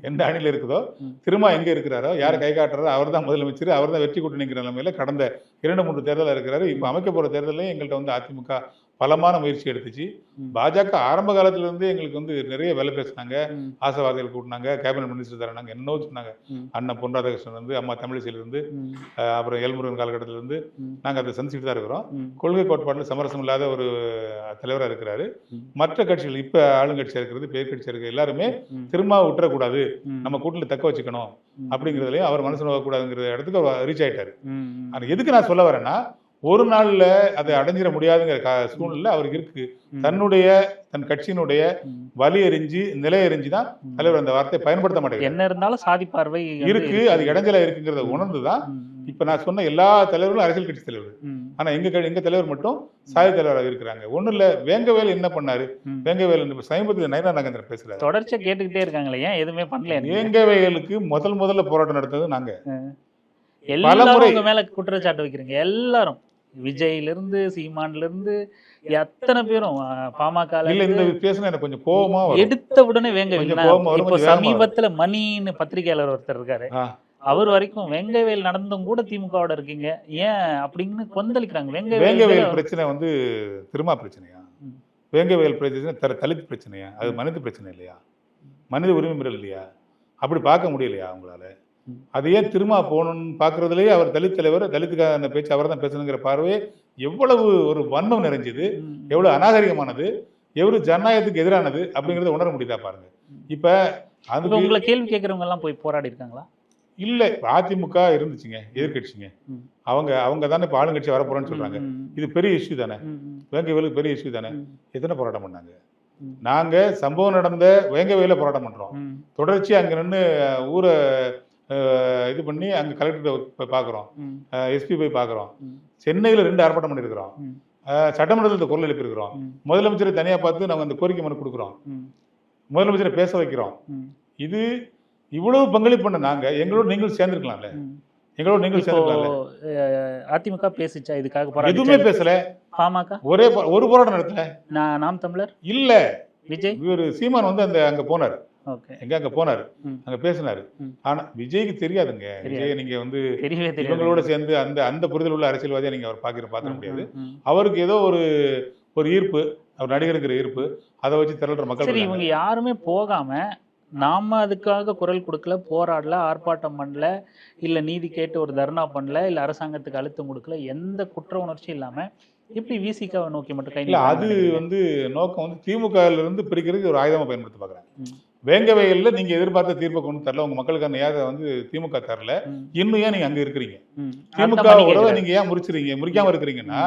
எந்த அணியில் இருக்குதோ, திரும்ப எங்க இருக்கிறாரோ, யாரை கை காட்டுறாரோ அவர் தான் முதலமைச்சர், அவர் தான் வெற்றி கூட்டணி நிற்கிற நிலைமையில கடந்த 2-3 தேர்தலில் இருக்கிறாரு. இப்போ அமைக்க போற தேர்தலையும் எங்கள்கிட்ட வந்து அதிமுக பலமான முயற்சி எடுத்துச்சு. பாஜக ஆரம்ப காலத்துல இருந்து எங்களுக்கு வந்து நிறைய வேலை பேசினாங்க, ஆசைவாதிகள் கூட்டினாங்க, கேபினட் மினிஸ்டர் தரானாங்க, என்னவோ சொன்னாங்க. அண்ணன் பொன் ராதாகிருஷ்ணன் இருந்து, அம்மா தமிழிசையிலிருந்து, அப்புறம் எல்முருகன் காலகட்டத்தில இருந்து நாங்கள் அதை சந்திச்சுட்டு தான் இருக்கிறோம். கொள்கை கோட்பாட்டில் சமரசம் இல்லாத ஒரு தலைவராக இருக்கிறாரு. மற்ற கட்சிகள் இப்ப ஆளுங்கட்சியா இருக்கிறது, பேர் கட்சியா இருக்கிறது எல்லாருமே திரும்ப விட்டுறக்கூடாது, நம்ம கூட்டணியில் தக்க வச்சுக்கணும் அப்படிங்கிறதுலையும் அவர் மனசு நோக்கக்கூடாதுங்கிற இடத்துக்கு அவர் ரீச் ஆயிட்டாரு. ஆனால் எதுக்கு நான் சொல்ல வரேன்னா, ஒரு நாள்ல அதை அடைஞ்சிட முடியாதுங்கிற சூழ்நிலை அவருக்கு இருக்கு. தன் கட்சியினுடைய வலி எறிஞ்சு நிலை எறிஞ்சுதான் தலைவர் அந்த வார்த்தையை பயன்படுத்த மாட்டேங்குது. என்ன இருந்தாலும் சாதி பார்வை இருக்கு, அது இடைஞ்சலா இருக்குங்கிறத உணர்ந்துதான் இப்ப நான் சொன்ன எல்லா தலைவர்களும் அரசியல் கட்சி தலைவர். ஆனா எங்க தலைவர் மட்டும் சாதி தலைவராக இருக்கிறாங்க. ஒண்ணு இல்ல, வேங்கவேல் என்ன பண்ணாரு? வேங்கவேல் சமீபத்தில் நயனா நாகேந்திரன் பேசுறாரு, தொடர்ச்சியா கேட்டுக்கிட்டே இருக்காங்களே, ஏன் எதுவுமே பண்ணல? வேங்கவேலுக்கு முதல்ல போராட்டம் நடத்தது நாங்க. எல்லாரும் உங்க மேல குற்றச்சாட்டு வைக்கிறீங்க. எல்லாரும், விஜயிலிருந்து சீமான்ல இருந்து எத்தனை பேரும் பாமக இந்த பேசுனா எனக்கு கொஞ்சம் கோபமா எடுத்த உடனே இப்போ சமீபத்துல மணின்னு பத்திரிகையாளர் ஒருத்தர் இருக்காரு, அவர் வரைக்கும் வெங்கவேல் நடந்தும் கூட திமுகவோட இருக்கீங்க ஏன் அப்படின்னு கொந்தளிக்கிறாங்க. வேங்கவேல் பிரச்சனை வந்து திருமா பிரச்சனையா? வேங்கவேல் பிரச்சனை தலித் பிரச்சனையா? அது மனித பிரச்சனை இல்லையா? மனித உரிமை மீறல் இல்லையா? அப்படி பார்க்க முடியலையா அவங்களால? அது ஏன் திரும்ப போகணும்னு பார்க்கறதுலேயே அவர் தலித் தலைவர், தலித்துக்காக அந்த பேச்சு அவர் தான் பேசணுங்கிற பார்வையே எவ்வளவு ஒரு வன்மம் நிறைஞ்சது, எவ்வளவு அநாகரிகமானது, எவ்வளவு ஜனநாயகத்துக்கு எதிரானது அப்படிங்கிறத உணர முடியுதா பாருங்க. இப்ப அது உங்களை கேள்வி கேட்கறவங்க எல்லாம் போய் போராடி இருக்காங்களா? இல்ல, அதிமுக இருந்துச்சுங்க, எதிர்கட்சிங்க, அவங்க தானே இப்ப ஆளுங்கட்சி வரப்போறேன்னு சொல்றாங்க. இது பெரிய இஷ்யூ தானே, வேங்கவேலுக்கு பெரிய இஷ்யூ தானே. எத்தனை போராட்டம் பண்ணாங்க? நாங்க சம்பவம் நடந்த வேங்கவேல போராட்டம் பண்றோம், தொடர்ச்சி அங்க நின்று ஊரை இது பண்ணி அங்க கலெக்டர் போய் பார்க்குறோம், எஸ்பி போய் பார்க்குறோம், சென்னையில் 2 ஆர்ப்பாட்டம் பண்ணியிருக்கிறோம், சட்டமன்றத்தில் குரல் எழுப்பியிருக்கிறோம், முதலமைச்சரை தனியாக பார்த்து நாங்கள் அந்த கோரிக்கை மனு கொடுக்குறோம், முதலமைச்சரை பேச வைக்கிறோம். இது இவ்வளவு பங்களிப்பு பண்ண நாங்கள் எங்களோட நீங்களும் சேர்ந்துருக்கலாம்ல, எங்களோட நீங்கள் சேர்ந்துருக்கலாம்ல. அதிமுக பேசிச்சா இதுக்காக? எதுவுமே பேசல. பாமக ஒரு போராட்டம் நடத்தல. நாம் தமிழர் இல்ல, விஜய் இவர் சீமான் வந்து அங்க போனாரு, அங்க போனாரு, அங்க பேசினாரு. ஆனா விஜய்க்கு தெரியாதுங்க. விஜய் நீங்க வந்து இவங்களோட சேர்ந்து அந்த புரிதல் உள்ள அரசியல்வாதியா நீங்க அவர் பார்க்க முடியாது. அவருக்கு ஏதோ ஒரு ஈர்ப்பு, அவர் நடிகருங்கிற ஈர்ப்பு, அதை வச்சு திரளுற மக்கள். இவங்க யாருமே போகாம நாம அதுக்காக குரல் கொடுக்கல, போராடல, ஆர்ப்பாட்டம் பண்ணல, இல்ல நீதி கேட்டு ஒரு தர்ணா பண்ணல, இல்ல அரசாங்கத்துக்கு அழுத்தம் கொடுக்கல, எந்த குற்ற உணர்ச்சியும் இல்லாம எப்படி விசிகாவை நோக்கி மட்டும் கை? அது வந்து நோக்கம் வந்து திமுக இருந்து பிரிக்கிறதுக்கு ஒரு ஆயுதமா பயன்படுத்த பாக்குறாங்க. வேங்கவேல நீங்க எதிர்பார்த்த தீர்ப்பை கொண்டு தரல, உங்க மக்களுக்கான நியாயத்தை வந்து திமுக தரல, இன்னும் ஏன் நீங்க அங்க இருக்கிறீங்க? திமுக உறவை நீங்க ஏன் முறிக்காம இருக்கிறீங்கன்னா,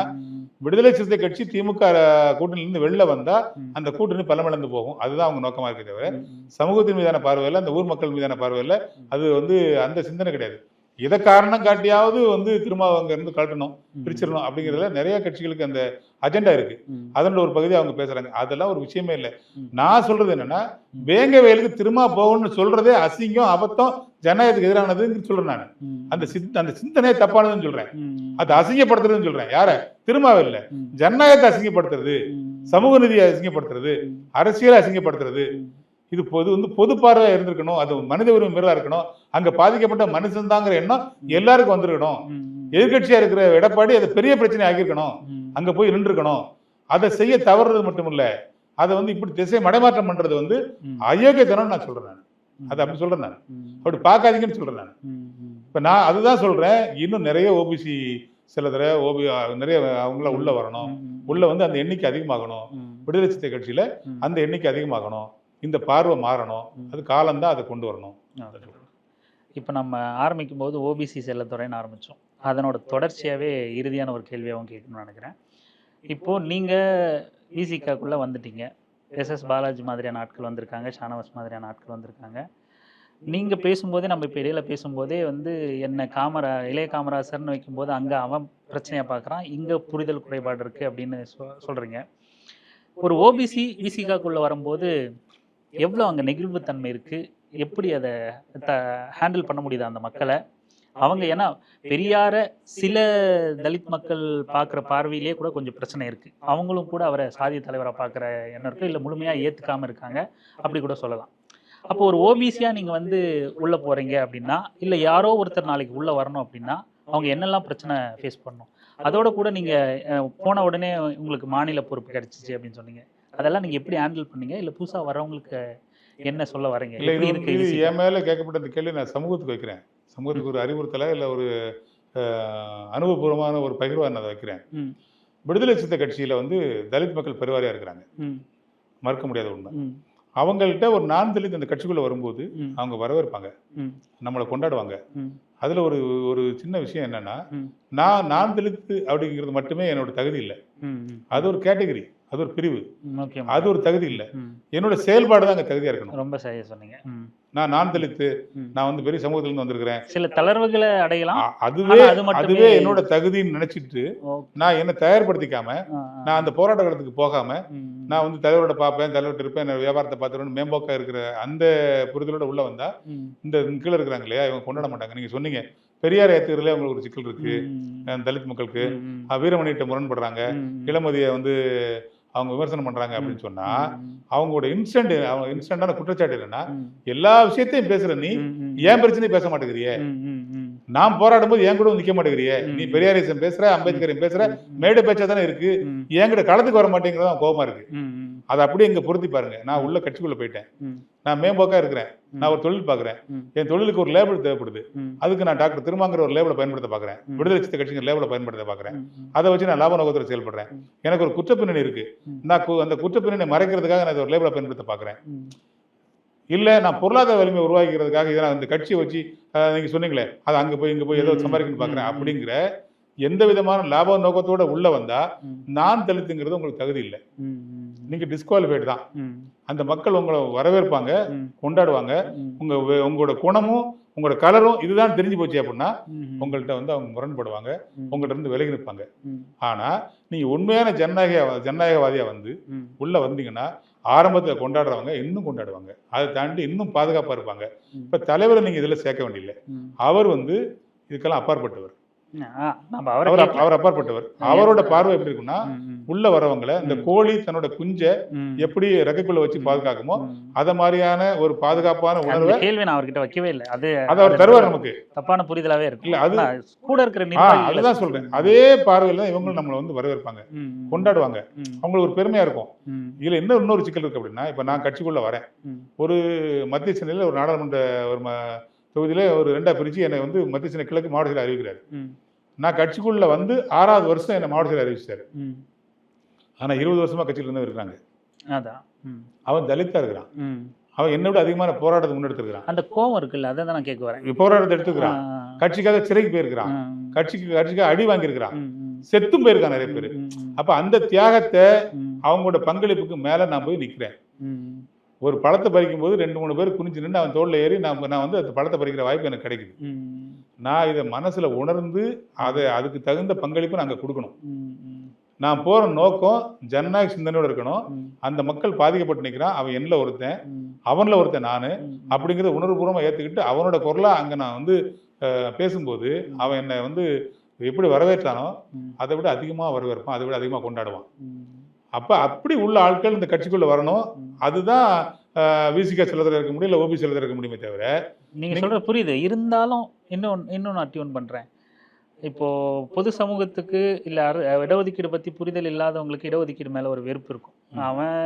விடுதலை சிறுத்தை கட்சி திமுக கூட்டணியிலிருந்து வெளில வந்தா அந்த கூட்டணி பலமிழந்து போகும். அதுதான் அவங்க நோக்கமா இருக்க தவிர சமூகத்தின் மீதான பார்வையில, அந்த ஊர் மக்கள் மீதான பார்வையில அது வந்து அந்த சிந்தனை கிடையாது. இதை காரணம் காட்டியாவது வந்து திரும்ப அங்க இருந்து கழட்டணும், பிரிச்சிடணும் அப்படிங்கிறதுல நிறைய கட்சிகளுக்கு அந்த அஜெண்டா இருக்கு. அதோட ஒரு பகுதி அவங்க பேசுறாங்க. அதெல்லாம் ஒரு விஷயமே இல்லை. நான் சொல்றது என்னன்னா, வேங்கவேலுக்கு திரும்ப போகணும்னு சொல்றதே அசிங்கம், அபத்தம், ஜனநாயகத்துக்கு எதிரானதுன்னு சொல்றேன். நான் அந்த சிந்தனையே தப்பானதுன்னு சொல்றேன், அது அசிங்கப்படுத்துறதுன்னு சொல்றேன். யார? திரும்பவே இல்லை, ஜனநாயகத்தை அசிங்கப்படுத்துறது, சமூக நீதியை அசிங்கப்படுத்துறது, அரசியலை அசிங்கப்படுத்துறது. இது பொது பார்வையா இருந்திருக்கணும், அது மனித உரிமை மீறலா இருக்கணும், அங்க பாதிக்கப்பட்ட மனுஷன் தாங்கிற எண்ணம் எல்லாருக்கும் வந்திருக்கணும். எதிர்கட்சியா இருக்கிற எடப்பாடி அதை பெரிய பிரச்சனை ஆகியிருக்கணும், அங்க போய் நின்றுக்கணும். அதை செய்ய தவறுறது மட்டும் இல்ல, அதை வந்து இப்படி திசை மடைமாற்றம் பண்றது வந்து அயோக்கியத்தனம் நான் சொல்றேன். நான் அதை அப்படி சொல்றேன், நான் அப்படி பார்க்காதீங்கன்னு சொல்றேன். நான் இப்ப நான் அதுதான் சொல்றேன். இன்னும் நிறைய ஓபிசி சில தடவை நிறைய அவங்கள உள்ள வரணும், உள்ள வந்து அந்த எண்ணிக்கை அதிகமாகணும், விடுதலை சிறுத்தை கட்சியில அந்த எண்ணிக்கை அதிகமாகணும், இந்த பார்வை மாறணும். அது காலம்தான் அதை கொண்டு வரணும். இப்போ நம்ம ஆரம்பிக்கும் போது ஓபிசி செல்லத்துறைன்னு ஆரம்பித்தோம், அதனோட தொடர்ச்சியாகவே இறுதியான ஒரு கேள்வியாகவும் கேட்கணும்னு நினைக்கிறேன். இப்போது நீங்கள் விசிகாக்குள்ளே வந்துட்டீங்க, எஸ்எஸ் பாலாஜி மாதிரியான ஆட்கள் வந்திருக்காங்க, ஷானவாஸ் மாதிரியான ஆட்கள் வந்திருக்காங்க. நீங்கள் பேசும்போதே, நம்ம இப்போ இடையில பேசும்போதே வந்து என்ன இளைய காமராசர்னு வைக்கும்போது அங்கே அவன் பிரச்சனையாக பார்க்குறான், இங்கே புரிதல் குறைபாடு இருக்குது அப்படின்னு சொல்கிறீங்க. ஒரு ஓபிசி விசிகாக்குள்ளே வரும்போது எவ்வளோ அங்கே நெகிழ்வுத்தன்மை இருக்குது, எப்படி அதை ஹேண்டில் பண்ண முடியுது அந்த மக்களை, அவங்க ஏன்னா பெரியார சில தலித் மக்கள் பார்க்குற பார்வையிலேயே கூட கொஞ்சம் பிரச்சனை இருக்கு. அவங்களும் கூட அவரை சாதிய தலைவராக பார்க்குற எண்ணம் இருக்கு, இல்லை முழுமையாக ஏற்றுக்காம இருக்காங்க, அப்படி கூட சொல்லலாம். அப்போ ஒரு ஓபிசியா நீங்க வந்து உள்ள போறீங்க அப்படின்னா, இல்லை யாரோ ஒருத்தர் நாளைக்கு உள்ள வரணும் அப்படின்னா, அவங்க என்னெல்லாம் பிரச்சனை ஃபேஸ் பண்ணணும்? அதோட கூட நீங்க போன உடனே உங்களுக்கு மாநில பொறுப்பு கிடைச்சிச்சு அப்படின்னு சொன்னீங்க. அதெல்லாம் நீங்க எப்படி ஹேண்டில் பண்ணீங்க? இல்லை புதுசா வரவங்களுக்கு என்ன சொல்ல வரீங்க? இல்லை, எப்படி இது இருக்கு இது இது? என் மேலே கேட்கப்பட்ட இந்த கேள்வி நான் சமூகத்துக்கு வைக்கிறேன். சமூகத்துக்கு ஒரு அறிவுறுத்தலை இல்லை ஒரு அனுபவபூர்வமான ஒரு பகிர்வாக நான் அதை வைக்கிறேன். ம், விடுதலை சிறுத்தை கட்சியில் வந்து தலித் மக்கள் பெருவாரியாக இருக்கிறாங்க, ம், மறுக்க முடியாத உண்மை. ம், அவங்கள்ட்ட ஒரு நான் தலித் அந்த கட்சிக்குள்ளே வரும்போது ம், அவங்க வரவேற்பாங்க, ம், நம்மளை கொண்டாடுவாங்க. ம், அதில் ஒரு ஒரு சின்ன விஷயம் என்னன்னா, ம், நான் தலித்து அப்படிங்கிறது மட்டுமே என்னோட தகுதி இல்லை. ம், ம். அது ஒரு கேட்டகரி, அது ஒரு பிரிவு, ஓகே. அது ஒரு தகுதி இல்லை. ம். என்னோட செயல்பாடு தான் அங்கே தகுதியாக இருக்கணும். ரொம்ப சரியா சொன்னீங்க. ம், நான் தலித்து, ம். நான் வந்து பெரிய சமூகத்திலேருந்து வந்திருக்கிறேன், சில தளர்வுகளை அடையலாம். அதுவே ஆனா அது மட்டுமே அதுவே என்னோட தகுதின்னு நினைச்சிட்டு ஓகே. நான் என்ன தயார்படுத்திக்காம, ஆ, ஆ. நான் அந்த போராட்ட காலத்துக்கு போகாம, ம், நான் வந்து தலைவரோட பார்ப்பேன், தலைவர்கிட்ட இருப்பேன், நான் வியாபாரத்தை பார்த்துருவேன், மேம்போக்கா இருக்கிற அந்த புரிதலோட உள்ள வந்தா ம், இந்த கீழே இருக்கிறாங்க இல்லையா, இவங்க கொண்டாட மாட்டாங்க. நீங்க சொன்னீங்க பெரியார் ஏத்துக்கிறதுல அவங்களுக்கு ஒரு சிக்கல் இருக்கு, ம், தலித் மக்களுக்கு. ம், வீரமணிகிட்ட முரண்படுறாங்க, ம், இளமதியை வந்து அவங்க விமர்சனம் பண்றாங்க அப்படின்னு சொன்னா, ம், அவங்களோட இன்ஸ்டன்டான குற்றச்சாட்டு என்னன்னா, ம், எல்லா விஷயத்தையும் பேசுற நீ ம், ம், ஏன் பிரச்சனையும் பேச மாட்டேங்கிறியே, ம், ம், ம், நான் போராடும் போது என் கூட நிக்க மாட்டேங்கிறியே, ம். நீ பெரியாரிசம் பேசுற, அம்பேத்கரையும் பேசுற, ம், மேடை பேச்சா தானே இருக்கு, ம், என்கிட்ட களத்துக்கு வர மாட்டேங்கிறது அவன் கோபமா இருக்கு. ம், ம், அதை அப்படியே இங்க பொருத்தி பாருங்க. நான் உள்ள கட்சிக்குள்ள போயிட்டேன், ம், நான் மேம்போக்கா இருக்கிறேன், ம். நான் ஒரு தொழில் பார்க்குறேன், ம். என் தொழிலுக்கு ஒரு லேபிள் தேவைப்படுது, ம், அதுக்கு நான் டாக்டர் திருமாங்கிற ஒரு லேபிளை பயன்படுத்த பார்க்குறேன், ம். விடுதலை சிறுத்தை கட்சிங்கிற லேபிளை பயன்படுத்த பார்க்குறேன். ம், அதை வச்சு நான் லாப நோக்கத்தில் செயல்படுறேன். ம். எனக்கு ஒரு குற்றப்பின்னணி இருக்கு, ம். நான் அந்த குற்றப்பின்னணி மறைக்கிறதுக்காக நான் ஒரு லேபிளை பயன்படுத்த பார்க்குறேன். ம், இல்லை, நான் பொருளாதார வலிமை உருவாக்கிறதுக்காக இதை நான் இந்த கட்சியை வச்சு நீங்க சொன்னீங்களே அது அங்கே போய் இங்கே போய் ஏதோ சம்பாதிக்கணும்னு பார்க்குறேன் அப்படிங்கிற எந்த விதமான லாப நோக்கத்தோட உள்ள வந்தா ம். நான் தலித்துங்கிறது உங்களுக்கு தகுதி இல்லை, ம், ம், நீங்க டிஸ்குவாலிஃபைடு தான். ம், அந்த மக்கள் உங்களை வரவேற்பாங்க, ம், கொண்டாடுவாங்க. ம், உங்களோட குணமும் உங்களோட கலரும் இதுதான் தெரிஞ்சு போச்சு அப்படின்னா ம், உங்கள்கிட்ட வந்து அவங்க முரண்படுவாங்க, ம், உங்கள்கிட்ட இருந்து விலகி நிற்பாங்க. ம், ஆனா நீங்க உண்மையான ஜனநாயகவாதியா வந்து ம், உள்ள வந்தீங்கன்னா ஆரம்பத்தில் கொண்டாடுறவங்க இன்னும் கொண்டாடுவாங்க, அதை தாண்டி இன்னும் பாதுகாப்பா இருப்பாங்க. ம். இப்ப தலைவரை நீங்க இதுல சேர்க்க வேண்டியதில்லை, ம். அவர் வந்து இதுக்கெல்லாம் அப்பாற்பட்டவர். நம்ம அவரை அவர் கேட்கல. அவர் அப்பாற்பட்டவர். அவரோட பார்வை எப்படி இருக்குன்னா, ம், ம், உள்ள வரவங்களை இந்த கோழி தன்னோட குஞ்சை ம், எப்படி ரெக்கைக்குள்ள வச்சு பாதுகாக்குமோ ம். அத மாதிரியான ஒரு பாதுகாப்பான அந்த உணர்வை கேள்வி நான் அவர்கிட்ட வைக்கவே இல்லை. அது அதை அவர் தருவார் நமக்கு. தப்பான புரிதலாவே இருக்கும். இல்ல, அது ஆனா, கூட இருக்கிற நிர்வாகிகளை அதுதான் சொல்றேன். அதே பார்வையில தான் இவங்களும் நம்மளை வந்து வரவேற்பாங்க, ம், ம், கொண்டாடுவாங்க, ம், அவங்களுக்கு ஒரு பெருமையா இருக்கும். ம், இதுல இன்னொரு சிக்கல் இருக்கு அப்படின்னா, இப்ப நான் கட்சிக்குள்ள வரேன், ம், ஒரு மத்திய சென்னையில ஒரு நாடாளுமன்ற ஒரு தொகுதியில ஒரு 2ஆ பிரிச்சு என்னை வந்து மத்திய சென்னை கிழக்கு மாவட்ட செயலர் அறிவிக்கிறாரு. ம், நான் கட்சிக்குள்ள வந்து 6வது வருஷம் என்னை மாவட்ட செயலர் அறிவிச்சாரு. ம். ஆனா 20 வருஷமா கட்சியில இருந்து இருக்கிறாங்க. அதான். ம், அவன் தலித்தா இருக்கிறான், ம். அவன் என்னை விட அதிகமான போராட்டத்தை முன்னெடுத்திருக்கிறான், அந்த கோவம் இருக்குல்ல, அதை தான் நான் கேட்க வரேன். போராட்டத்தை எடுத்துக்கிறான், ஆ, கட்சிக்காக சிறைக்கு போயிருக்கிறான், ஆ, கட்சிக்காக அடி வாங்கியிருக்கிறான், ம், ம், செத்தும் போயிருக்கான் நிறைய பேர். ம், ம், அப்ப அந்த தியாகத்தை ம், அவங்களோட பங்களிப்புக்கு மேல நான் போய் நிக்கிறேன். ம், ஒரு பழத்தை பறிக்கும் போது 2-3 பேர் குனிஞ்சு நின்று அவன் தோல்ல ஏறி நான் வந்து அந்த பழத்தை பறிக்கிற வாய்ப்பு எனக்கு கிடைக்குது. ம், நான் இதை மனசுல உணர்ந்து அதுக்கு தகுந்த பங்களிப்பு நாங்கள் கொடுக்கணும். ம், ம், நான் போற நோக்கம் ஜனநாயக சிந்தனையோட இருக்கணும். ம், அந்த மக்கள் பாதிக்கப்பட்டு நிற்கிறான், அவன் என்னல ஒருத்தன், ம், அவன்ல ஒருத்தன் நானு ம், அப்படிங்கிறத உணர்வுபூர்வமா ஏத்துக்கிட்டு அவனோட குரலா அங்க நான் வந்து பேசும்போது அவன் என்னை வந்து எப்படி வரவேற்றானோ ம், அதை விட அதிகமா வரவேற்பான், அதை விட அதிகமா கொண்டாடுவான். ம், அப்ப அப்படி உள்ள ஆட்கள் இந்த கட்சிக்குள்ள வரணும். ம். அதுதான் விசிகா செல்லத்தில் இருக்க முடியும், இல்லை ஓபி செல்லத்தில் இருக்க முடியுமே தவிர. நீங்க சொல்ற புரியுது. இருந்தாலும் இன்னும் நான் டியூன் பண்றேன். இப்போ பொது சமூகத்துக்கு இல்ல இடஒதுக்கீடு பத்தி புரிதல் இல்லாதவங்களுக்கு இடஒதுக்கீடு மேல ஒரு வெறுப்பு இருக்கும். அவன்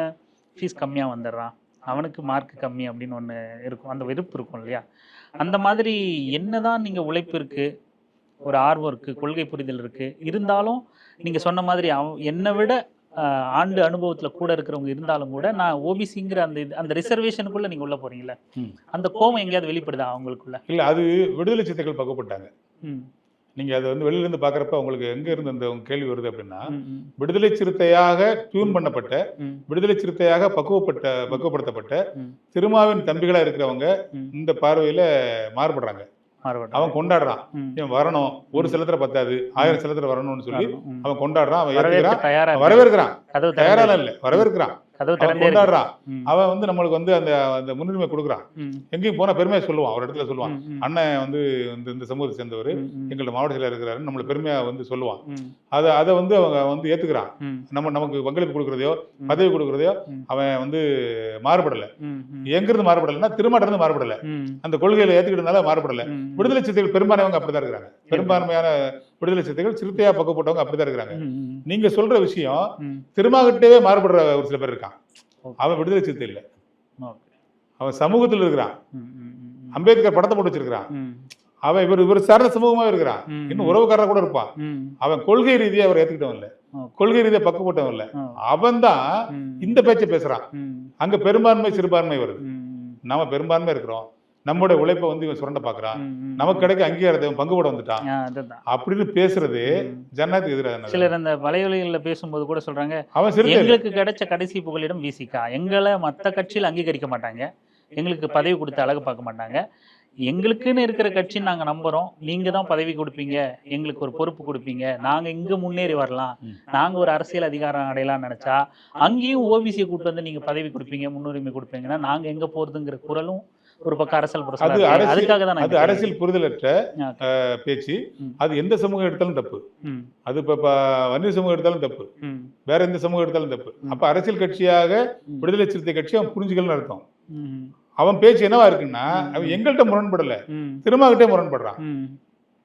ஃபீஸ் கம்மியா வந்துடுறான், அவனுக்கு மார்க் கம்மி அப்படின்னு ஒண்ணு இருக்கும், அந்த வெறுப்பு இருக்கும் இல்லையா? அந்த மாதிரி என்னதான் நீங்க உழைப்பு இருக்கு, ஒரு ஆர்வம் இருக்கு, கொள்கை புரிதல் இருக்கு, இருந்தாலும் நீங்க சொன்ன மாதிரி என்னை விட ஆண்டு அனுபவத்துல கூட இருக்கிறவங்க இருந்தாலும் கூட நான் ஓபிசிங்கிற அந்த ரிசர்வேஷனுக்குள்ள நீங்க உள்ள போறீங்கல்ல, அந்த கோபம் எங்கேயாவது வெளிப்படுதா அவங்களுக்குள்ள? இல்ல, அது விடுதலை சிறுத்தைகள் பக்கப்பட்டாங்க. ம், நீங்க அதை வந்து வெளியில இருந்து பாக்குறப்ப உங்களுக்கு எங்க இருந்து அந்த கேள்வி வருது அப்படின்னா, ம், ம், விடுதலை சிறுத்தையாக டியூன் பண்ணப்பட்ட, ம், விடுதலை சிறுத்தையாக பக்குவப்படுத்தப்பட்ட ம், திருமாவின் தம்பிகளா இருக்கிறவங்க ம். இந்த பார்வையில மாறுபடுறாங்க. மாறுபடும். அவன் கொண்டாடுறான், ம். இவன் வரணும், ஒரு சிலத்துல பத்தாது 1000 சிலத்துல வரணும்னு சொல்லி ம். அவன் கொண்டாடுறான், அவன் வரவேற்க ஏத்துக்கிறான், தயாரா இருக்காங்க. வரவேற்கிறான், கதவு தயாரால திறந்து இல்ல வரவேற்கிறான். கதவு அவன் திறந்தே இருக்கு. கொண்டாடுறான். ம். அவன் வந்து நம்மளுக்கு வந்து அந்த அந்த முன்னுரிமை கொடுக்குறான். ம். எங்கேயும் போனா பெருமையா சொல்லுவான். ஒரு இடத்துல சொல்லுவான். ம். ம். அண்ணன் வந்து இந்த சமூகத்தை சேர்ந்தவர், ம். ம். எங்கள்ட்ட மாவட்ட செயலர் இருக்கிறாருன்னு நம்மள பெருமையா வந்து சொல்லுவான். ம். அதை வந்து அவங்க வந்து ஏத்துக்கிறான். ம். நமக்கு பங்களிப்பு கொடுக்குறதையோ ம். பதவி கொடுக்குறதையோ ம். அவன் வந்து மாறுபடல. ம். ம். எங்கிருந்து மாறுபடலைன்னா திருமாட்டிருந்து மாறுபடல. ம். அந்த கொள்கையில ஏத்துக்கிட்டதுனால மாறுபடல. ம். விடுதலை சிறுத்தைகள் பெரும்பான்மையவங்க அப்படிதான் இருக்கிறாங்க. பெரும்பான்மையான விடுதலை சிறுத்தைகள் சிறுத்தையா பக்கப்பட்டவங்க அப்படிதான் இருக்கிறாங்க. ம். ம். நீங்க சொல்ற விஷயம் ம். திருமாகிட்டவே மாறுபடுற ஒரு சில பேர் இருக்கான். ஓகே. அவன் விடுதலை சிறுத்தை இல்ல. ஓகே. அவன் சமூகத்தில் இருக்கிறான். ம். ம். ம். அம்பேத்கர் படத்தை போட்டு வச்சிருக்கிறான். ம். அவன் இவர் சார்ந்த சமூகமா இருக்கிறான். ம். இன்னும் உறவுக்காரர் கூட இருப்பான். ம். அவன் கொள்கை ரீதியா அவர் ஏத்துக்கிட்டவன் இல்ல. ஓகே. கொள்கை ரீதியா பக்கப்பட்டவன் இல்ல. ஓ. அவன் தான் ம். இந்த பேச்சை பேசுறான். ம். அங்க பெரும்பான்மை சிறுபான்மை வருது. ம். நாம பெரும்பான்மை இருக்கிறோம். நம்மளுடைய உழைப்பை வந்து இவன் சுரண்ட பாக்குறான். ம். ம். நமக்கு கிடைக்க அங்கீகாரத்தை இவன் பங்கு போட வந்துட்டான் அதுதான். அப்படின்னு பேசுறது ம். ஜனநாயகத்துக்கு எதிராக. சிலர் அந்த வலைவலிகளில் பேசும்போது கூட சொல்றாங்க, அவன் சிறுத்தை இல்ல. எங்களுக்கு கிடைச்ச கடைசி புகலிடம் விசிகா, எங்களை மற்ற கட்சியில் அங்கீகரிக்க மாட்டாங்க, எங்களுக்கு பதவி கொடுத்து அழகு பார்க்க மாட்டாங்க, எங்களுக்குன்னு இருக்கிற கட்சின்னு நாங்க நம்புறோம், நீங்க தான் பதவி கொடுப்பீங்க, எங்களுக்கு ஒரு பொறுப்பு கொடுப்பீங்க, நாங்க இங்க முன்னேறி வரலாம், நாங்க ஒரு அரசியல் அதிகாரம் அடையலாம் நினைச்சா அங்கேயும் ஓபிசியை கூட்டு வந்து நீங்க பதவி கொடுப்பீங்க, முன்னுரிமை கொடுப்பீங்கன்னா நாங்க எங்க போறதுங்கிற குரலும் ஒரு பக்கம் அரசியல் அது புரட்சி. அரசியல் அதுக்காக தான் அது அரசியல் புரிதலற்ற ஓகே. பேச்சு. ம். அது எந்த சமூகம் எடுத்தாலும் தப்பு. ம். அது இப்ப வன்னியர் சமூகம் எடுத்தாலும் தப்பு, ம். வேற எந்த சமூகம் எடுத்தாலும் தப்பு. ம். அப்ப அரசியல் கட்சியாக ம். விடுதலை சிறுத்தை கட்சி அவன் புரிஞ்சுக்கலன்னு அர்த்தம். ம். அவன் பேச்சு என்னவா இருக்குன்னா, ம். அவன் எங்கள்கிட்ட முரண்படல, ம். திருமாகிட்டே முரண்படுறான், ம்.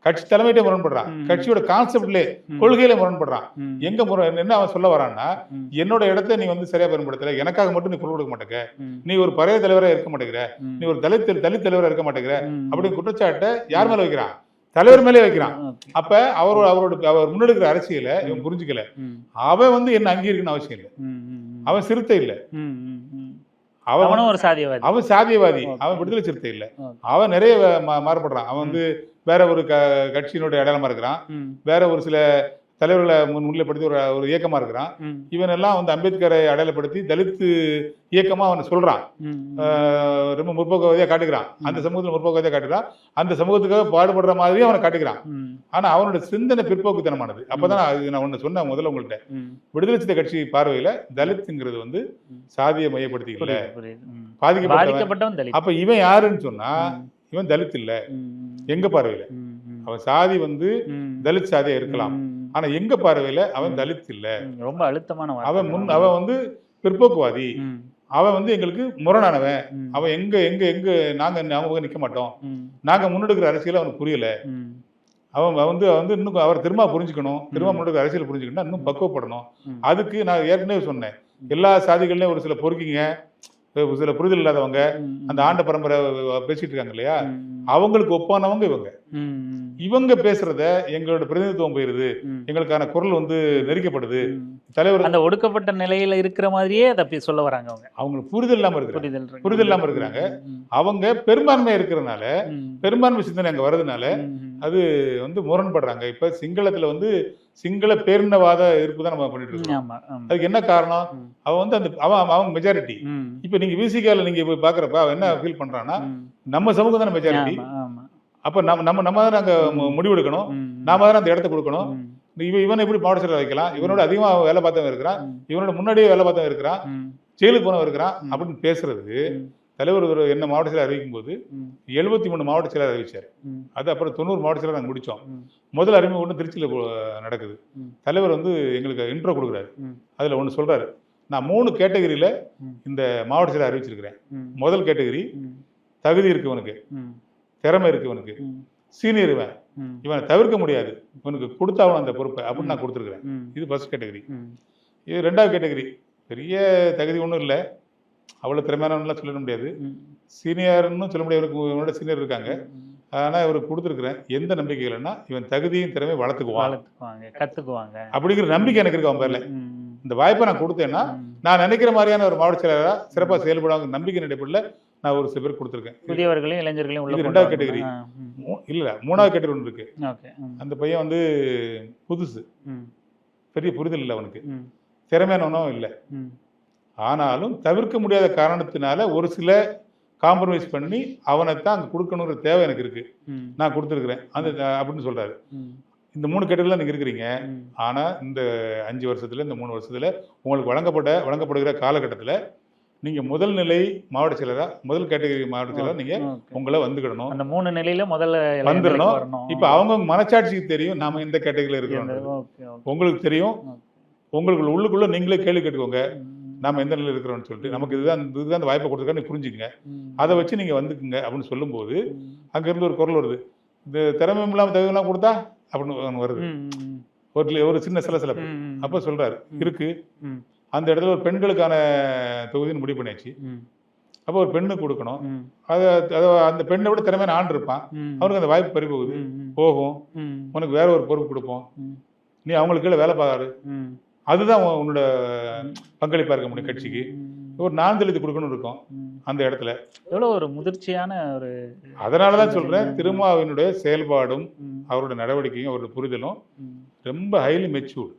கட்சி தலைமையிட்டே முரண்படுறான், ம். கட்சியோட கான்செப்ட்லே ம். கொள்கையில முரண்படுறான். ம். எங்க என்ன அவன் சொல்ல வரான்னா, ம். என்னோட இடத்தை நீ வந்து சரியா பயன்படுத்தல, எனக்காக மட்டும் நீ குரல் கொடுக்க மாட்டேங்க, ம். நீ ஒரு பழைய தலைவரா இருக்க மாட்டேங்கிற, ம். நீ ஒரு தலித் தலைவரா இருக்க மாட்டேங்கிற ம். அப்படின்னு குற்றச்சாட்டை யார் மேல வைக்கிறான்? தலைவர் மேலே வைக்கிறான். ஓகே. அப்ப அவர் முன்னெடுக்கிற அரசியலை இவன் புரிஞ்சுக்கல. ம். அவன் வந்து என்ன அங்கீகரிக்கணும் அவசியம் இல்லை. ம். ம். அவன் சிறுத்தை இல்ல. ம். ம். ம். அவன் அவனும் ஒரு சாதியவாதி. அவன் சாதியவாதி. ஓகே. அவன் விடுதலை சிறுத்தை இல்ல. ஓகே. அவன் நிறைய மாறுபடுறான். அவன் வந்து வேற ஒரு கட்சியினுடைய அடையாளமா இருக்கிறான். ம். வேற ஒரு சில தலைவர்களை முன்னிலைப்படுத்தி ஒரு இயக்கமா இருக்கிறான். ம். இவன் எல்லாம் வந்து அம்பேத்கரை அடையாளப்படுத்தி தலித் இயக்கமா அவன் சொல்றான். ம். ரொம்ப முற்போக்குவாதியா காட்டுகிறான். அந்த சமூகத்தில் முற்போக்குவாதியா காட்டுகிறான். அந்த சமூகத்துக்காக பாடுபடுற மாதிரியே அவனை காட்டுகிறான். ம். ஆனா அவனோட சிந்தனை பிற்போக்குத்தனமானது. அப்பதான் நான் ஒண்ணு சொன்னேன் முதல்ல உங்கள்கிட்ட. ம். விடுதலை சிறுத்தை கட்சி பார்வையில தலித்துங்கிறது வந்து சாதியை மையப்படுத்தி இல்ல, புரியுது, புரியுது. ம். பாதிக்கப்பட்டவன். பாதிக்கப்பட்டவன் தலித். அப்ப இவன் யாருன்னு சொன்னா, ம். இவன் தலித் இல்ல. ம். எங்க பார்வையில ம். ம். அவன் சாதி வந்து ம். தலித் சாதியா இருக்கலாம். ம். ஆனா எங்க பார்வையில அவன் தலித் இல்ல. ம். ரொம்ப அழுத்தமான வார்த்தை. அவன் வந்து பிற்போக்குவாதி. ம். அவன் வந்து எங்களுக்கு முரணானவன். ம். அவன் எங்க எங்க எங்க நாங்க நிக்க மாட்டோம். ம். நாங்க முன்னெடுக்கிற அரசியல் அவனுக்கு புரியல. ம். அவன் வந்து இன்னும் அவர் திரும்ப புரிஞ்சுக்கணும். திரும்ப முன்னெடுக்கிற அரசியல் புரிஞ்சுக்கணும், இன்னும் பக்குவப்படணும். ம். அதுக்கு நான் ஏற்கனவே சொன்னேன், எல்லா சாதிகள்லயும் ஒரு சில பொறுக்கிங்க, ஒரு சில புரிதல் இல்லாதவங்க, ம். அந்த ஆண்ட பரம்பரை பேசிட்டு இருக்காங்க இல்லையா, ம். அவங்களுக்கு ஒப்பானவங்க இவங்க. ம். இவங்க பேசுறத எங்களோட பிரதிநிதித்துவம் போயிருது, ம். எங்களுக்கான குரல் வந்து நெரிக்கப்படுது. ம். தலைவர் அந்த ஒடுக்கப்பட்ட நிலையில இருக்கிற மாதிரியே அதை சொல்ல வராங்க அவங்க. அவங்களுக்கு புரிதல் இல்லாம இருக்கிறாங்க. புரிதல் புரிதல் இல்லாம இருக்கிறாங்க. ம். அவங்க பெரும்பான்மை இருக்கிறதுனால, ம். பெரும்பான்மை சிந்தனை அங்க வர்றதுனால ம். அது வந்து முரண்படுறாங்க. இப்ப சிங்களத்துல வந்து சிங்கள பேரினவாத இருப்பு தான் நம்ம பண்ணிட்டு இருக்கோம். ஆமா, ஆமா. அதுக்கு என்ன காரணம்? ம். அவன் வந்து அவங்க மெஜாரிட்டி. ம். இப்ப நீங்க விசிகால நீங்க போய் பாக்குறப்ப அவன் என்ன ஃபீல் பண்றான்னா, ம். நம்ம சமூகம் தானே மெஜாரிட்டி, ஆமா, ஆமா. அப்ப நம்ம தான் அங்க முடிவெடுக்கணும், ம். நாம தான் அந்த இடத்த கொடுக்கணும். ம். இவனை எப்படி மாவட்ட செயலர் வைக்கலாம், இவனோட அதிகமா வேலை பார்த்தவன் இருக்கிறான், ம். இவனோட முன்னாடியே வேலை பார்த்தவன் இருக்கிறான், ம். ஜெயிலுக்கு போனவன் இருக்கிறான் ம். அப்படின்னு பேசுறது. ம். தலைவர் என்ன மாவட்ட செயலர் அறிவிக்கும் போது ம். 73 மாவட்ட செயலர் அறிவிச்சார். ம். அது அப்புறம் 90 மாவட்ட செயலர் நாங்கள் முடிச்சோம். ம். முதல் அறிமுகம் ஒன்று திருச்சியில் நடக்குது. ம். தலைவர் வந்து எங்களுக்கு இன்ட்ரோ கொடுக்குறாரு. ம். அதில் ஒன்று சொல்றாரு, நான் 3 கேட்டகரியில் ம். இந்த மாவட்ட செயலர் அறிவிச்சிருக்கிறேன். ம். முதல் கேட்டகரி ம். தகுதி இருக்கு இவனுக்கு, ம். திறமை இருக்கு இவனுக்கு, ம். சீனியர் இவன், ம். இவனை தவிர்க்க முடியாது, இவனுக்கு கொடுத்தாவணும் அந்த பொறுப்பை அப்படின்னு நான் கொடுத்துருக்குறேன். ம். இது ஃபர்ஸ்ட் கேட்டகரி. ம். இது ரெண்டாவது கேட்டகரி. பெரிய தகுதி ஒன்றும் இல்லை, அவ்வளோ திறமையானவன்லாம் சொல்ல முடியாது, ம். சீனியர்னு சொல்ல முடியாது, இவனோட சீனியர் இருக்காங்க. ம். ஆனால் இவருக்கு கொடுத்துருக்குறேன். எந்த நம்பிக்கை இல்லைன்னா, இவன் தகுதியும் திறமையும் வளர்த்துக்குவான் வளர்த்துக்குவாங்க, கத்துக்குவாங்க அப்படிங்கிற நம்பிக்கை எனக்கு இருக்கு அவன் பேர்ல. ம். இந்த வாய்ப்பை நான் கொடுத்தேன்னா, ம். நான் நினைக்கிற மாதிரியான ஒரு மாவட்ட செயலராக சிறப்பாக செயல்படுவாங்க நம்பிக்கை அடிப்படையில் நான் ஒரு சில பேர் கொடுத்துருக்கேன். புதியவர்களையும் இளைஞர்களையும் உள்ள இது கொண்டு ரெண்டாவது வரணும். கேட்டகரி. ஆ, ம். இல்லை, மூணாவது கேட்டகரி ஒன்று இருக்கு. ஓகே. ம். அந்த பையன் வந்து புதுசு, ம். பெரிய புரிதல் இல்லை அவனுக்கு, ம். திறமையானவனும் இல்லை. ம். ஆனாலும் தவிர்க்க முடியாத காரணத்தினால ஒரு சில காம்ப்ரமைஸ் பண்ணி அவனை தான் அங்கே கொடுக்கணுங்கிற தேவை எனக்கு இருக்கு, ம். நான் கொடுத்துருக்குறேன் அந்த அப்படின்னு சொல்றாரு. ம். இந்த 3 கேட்டகரியில் நீங்கள் இருக்கிறீங்க. ஆனால் இந்த 5 வருஷத்தில், இந்த 3 வருஷத்தில் உங்களுக்கு வழங்கப்படுகிற காலகட்டத்தில் நீங்கள் முதல் நிலை மாவட்ட செயலராக, முதல் கேட்டகரி மாவட்ட செயலராக நீங்கள் உங்களை வந்துக்கிடணும். அந்த 3 நிலையில முதல்ல வந்துடணும். இப்போ அவங்கவுங்க மனச்சாட்சிக்கு தெரியும் நாம எந்த கேட்டகரியில் இருக்கிறோம். உங்களுக்கு தெரியும். உங்களுக்கு உள்ளுக்குள்ள நீங்களே கேள்வி கேட்டுக்கோங்க, நாம எந்த நிலையில் இருக்கிறோம்னு சொல்லிட்டு. நமக்கு இதுதான் அந்த வாய்ப்பை கொடுத்துருக்கான்னு புரிஞ்சுக்கங்க. அதை வச்சு நீங்கள் வந்துக்குங்க அப்படின்னு சொல்லும்போது அங்கேருந்து ஒரு குரல் வருது, இந்த திறமை இல்லாமல் தகுதியெல்லாம் கொடுத்தா அப்படின்னு வருது. ஒரு சின்ன சிலசிலப்பு. அப்போ சொல்றாரு, இருக்கு அந்த இடத்துல ஒரு பெண்களுக்கான தொகுதின்னு முடிவு பண்ணியாச்சு. அப்போ ஒரு பெண்ணுக்கு கொடுக்கணும். அதை அந்த பெண்ணை விட திறமையான ஆண் இருப்பான், அவனுக்கு அந்த வாய்ப்பு பறிபோகுது போகும். உனக்கு வேற ஒரு பொறுப்பு கொடுப்போம், நீ அவங்களுக்கு கீழே வேலை பார்க்காரு. அதுதான் உன்னோட பங்களிப்பா இருக்க முடியும் கட்சிக்கு. ஒரு 4 தலித்து கொடுக்கணும் இருக்கும் அந்த இடத்துல. எவ்வளவு ஒரு முதிர்ச்சியான ஒரு. அதனாலதான் சொல்றேன், திருமாவினுடைய செயல்பாடும் அவருடைய நடவடிக்கையும் அவருடைய புரிதலும் ரொம்ப ஹைலி மெச்சூர்டு.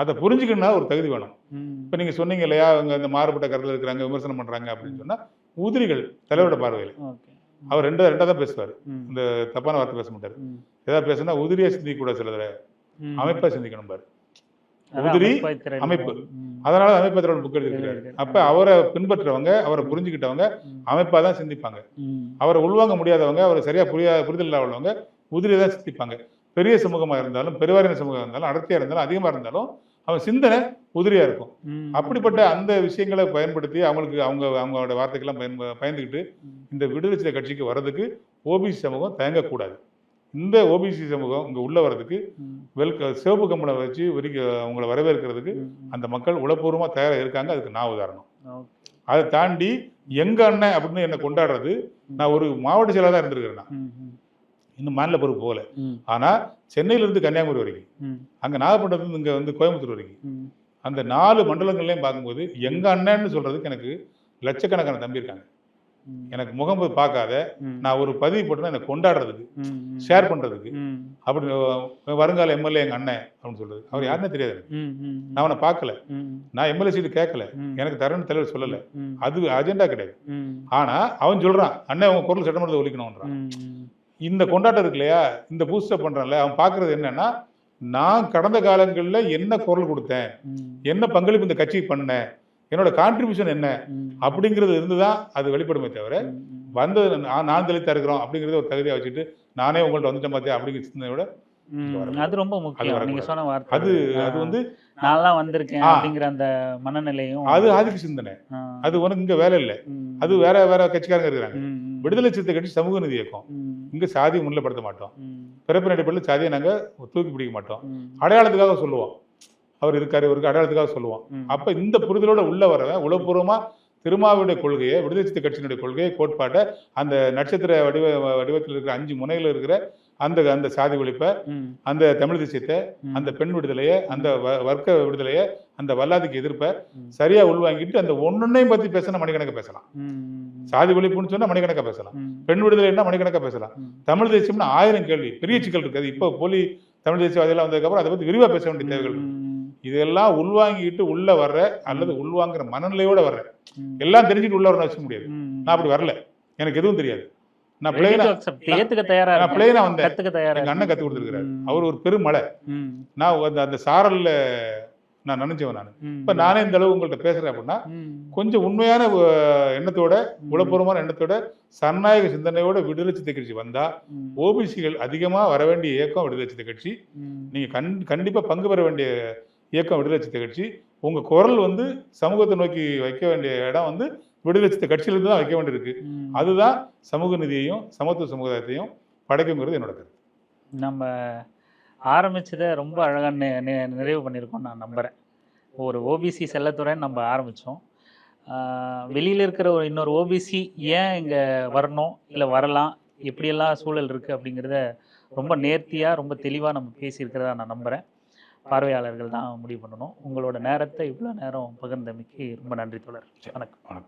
அதை புரிஞ்சுக்கணும்னா ஒரு தகுதி வேணும். இப்ப நீங்க சொன்னீங்க இல்லையா, அவங்க இந்த மாறுபட்ட கருத்துல இருக்கிறாங்க, விமர்சனம் பண்றாங்க அப்படின்னு சொன்னா, உதிரிகள் தலைவரோட பார்வையில் அவர் ரெண்டா தான் பேசுவார். இந்த தப்பான வார்த்தை பேச மாட்டாரு. ஏதாவது பேசுனா உதிரியா சிந்திக்க கூட, சில அமைப்பா சிந்திக்கணும் பாரு. உதிரி அமைப்பு. அதனால அமைப்பத்திரோட புக் எழுதிருக்காரு. அப்ப அவரை பின்பற்றவங்க, அவரை புரிஞ்சுக்கிட்டவங்க அமைப்பா தான் சிந்திப்பாங்க. அவரை உள்வாங்க முடியாதவங்க, அவரை சரியா புரிதல் இல்லாதவங்க உதிரியை தான் சிந்திப்பாங்க. பெரிய சமூகமா இருந்தாலும், பெருவாரியான சமூகம் இருந்தாலும், அடர்த்தியா இருந்தாலும், அதிகமா இருந்தாலும் அவன் சிந்தனை உதிரியா இருக்கும். அப்படிப்பட்ட அந்த விஷயங்களை பயன்படுத்தி அவங்களோட வார்த்தைக்கெல்லாம் பயந்துக்கிட்டு இந்த விடுதலை சிறுத்தை கட்சிக்கு வர்றதுக்கு ஓபிசி சமூகம் தயங்கக்கூடாது. இந்த ஓபிசி சமூகம் இங்கே உள்ள வர்றதுக்கு சிவப்பு கம்பளை வச்சு அவங்களை வரவேற்கிறதுக்கு அந்த மக்கள் உளப்பூர்வமாக தயாராக இருக்காங்க. அதுக்கு நான் உதாரணம். அதை தாண்டி எங்க அண்ணன் அப்படின்னு என்னை கொண்டாடுறது, நான் ஒரு மாவட்ட செயலாளர் தான் இருந்திருக்கிறேன். இன்னும் மாநில பொறுப்பு போகல. ஆனா சென்னையிலிருந்து கன்னியாகுமரி வரைக்கும், அங்க நாகப்பட்டினத்துல இங்க வந்து கோயம்புத்தூர் வரைக்கும், அந்த 4 மண்டலங்கள்லையும் பார்க்கும்போது எங்க அண்ணன்னு சொல்றதுக்கு எனக்கு லட்சக்கணக்கான தம்பி இருக்காங்க. எனக்கு முகம் பார்க்காத நான் ஒரு பதிவு போட்டேன்னா என்னை கொண்டாடுறதுக்கு, ஷேர் பண்றதுக்கு, அப்படி வருங்கால எம்எல்ஏ எங்க அண்ணன் அப்படின்னு சொல்றது. அவர் யாருன்னே தெரியாது எனக்கு. நான் அவனை பார்க்கல, நான் எம்எல்ஏ சீட்டு கேட்கல, எனக்கு தரேன்னு தலைவர் சொல்லல, அது அஜெண்டா கிடையாது. ஆனா அவன் சொல்றான், அண்ணன் அவங்க குரல் சட்டமன்றத்தை ஒழிக்கணும்ன்றான். இந்த கொண்டாட்டம் இருக்கு இல்லையா, இந்த பூஸ்டப் பண்றான்ல, அவன் பாக்குறது என்னன்னா, நான் கடந்த காலங்களில் என்ன குரல் கொடுத்தேன், என்ன பங்களிப்பு இந்த கட்சிக்கு பண்ணேன், என்னோட கான்ட்ரிபியூஷன் என்ன அப்படிங்கிறது இருந்துதான் அது வெளிப்படுமே தவிர, வந்தது நான் தலித்தா இருக்கிறோம் அப்படிங்கிறத ஒரு தகுதியாக வச்சுட்டு நானே உங்கள்ட்ட வந்துட்டேன் பார்த்தியா அப்படிங்கிற சிந்தனையை விட அது ரொம்ப முக்கியம். நீங்க சொன்ன வார்த்தை அது வந்து நான்லாம் வந்திருக்கேன் அப்படிங்கிற அந்த மனநிலையும், அது ஆதிக்க சிந்தனை. அது உனக்கு இங்க வேலை இல்லை, அது வேற கட்சிக்காரங்க இருக்கிறாங்க. விடுதலை சிறுத்தை கட்சி சமூக நீதி இயக்கம். இங்க சாதியை முன்னிலைப்படுத்த மாட்டோம், பிறப்பின் அடிப்படையில் சாதியை நாங்க தூக்கி பிடிக்க மாட்டோம். அடையாளத்துக்காக சொல்லுவோம், அவர் இருக்காரு இவருக்கு அடையாளத்துக்காக சொல்லுவோம். அப்ப இந்த புரிதலோட உள்ள வரவன் உளப்பூர்வமா திருமாவுடைய கொள்கையை, விடுதலை சிறுத்தை கட்சியினுடைய கொள்கையை, கோட்பாட்டை, அந்த நட்சத்திர வடிவத்தில் இருக்கிற 5 முனையில் இருக்கிற அந்த சாதி ஒழிப்பை, அந்த தமிழ் தேசியத்தை, அந்த பெண் விடுதலையை, அந்த வர்க்க விடுதலையை, அந்த வல்லாதிக்கு எதிர்ப்பை சரியா உள்வாங்கிட்டு அந்த ஒன்னொன்னையும் பத்தி பேசினா மணிக்கணக்க பேசலாம். சாதி ஒழிப்புன்னு சொன்னா மணிக்கணக்கா பேசலாம், பெண் விடுதலைன்னா மணிக்கணக்கா பேசலாம், தமிழ் தேசியம்னா 1000 கேள்வி, பெரிய சிக்கல் இருக்காது. இப்போ போலி தமிழ் தேசியவாதியெல்லாம் வந்ததுக்கப்புறம் அதை பத்தி விரிவா பேச வேண்டிய தேவைகள் இருக்கு. இதெல்லாம் உள்வாங்கிட்டு உள்ள வர்ற, அல்லது உள்வாங்குற மனநிலையோட வர்ற, எல்லாம் தெரிஞ்சுட்டு உள்ள வரணும் வச்சுக்க முடியாது. நான் அப்படி வரல, எனக்கு எதுவும் தெரியாது, நான் பிளைனா வந்தேன். எங்க அண்ணன் கத்து கொடுத்துருக்காரு, அவர் ஒரு பெருமழை, நான் அந்த சாரல்ல நான் நினைச்சவன். நான் இப்ப நானே இந்த அளவு உங்கள்கிட்ட பேசுறேன் அப்படின்னா கொஞ்சம் உண்மையான எண்ணத்தோட, உளப்பூர்வமான எண்ணத்தோட, சனநாயக சிந்தனையோட விடுதலை சிறுத்தை கட்சி வந்தா ஓபிசிகள் அதிகமா வர வேண்டிய இயக்கம் விடுதலை சிறுத்தை கட்சி. நீங்க கண்டிப்பா பங்கு பெற வேண்டிய இயக்கம் விடுதலை சிறுத்தை கட்சி. உங்க குரல் வந்து சமூகத்தை நோக்கி வைக்க வேண்டிய இடம் வந்து விடுதலை சிறுத்தை கட்சியிலிருந்து தான் வைக்க வேண்டியிருக்கு. அதுதான் சமூக நீதியையும் சமத்துவ சமுதாயத்தையும் படைக்குங்கிறது என்னோட கருத்து. நம்ம ஆரம்பிச்சதை ரொம்ப அழகாக நிறைவு பண்ணியிருக்கோம் நான் நம்புகிறேன். ஒரு ஓபிசி செல்லத்துறைன்னு நம்ம ஆரம்பித்தோம். வெளியில் இருக்கிற இன்னொரு ஓபிசி ஏன் இங்கே வரணும், இல்லை வரலாம், எப்படியெல்லாம் சூழல் இருக்குது அப்படிங்கிறத ரொம்ப நேர்த்தியாக, ரொம்ப தெளிவாக நம்ம பேசியிருக்கிறதா நான் நம்புகிறேன். பார்வையாளர்கள் தான் முடிவு பண்ணணும். உங்களோட நேரத்தை இவ்வளோ நேரம் பகிர்ந்தமைக்கு ரொம்ப நன்றி தோழர். வணக்கம்.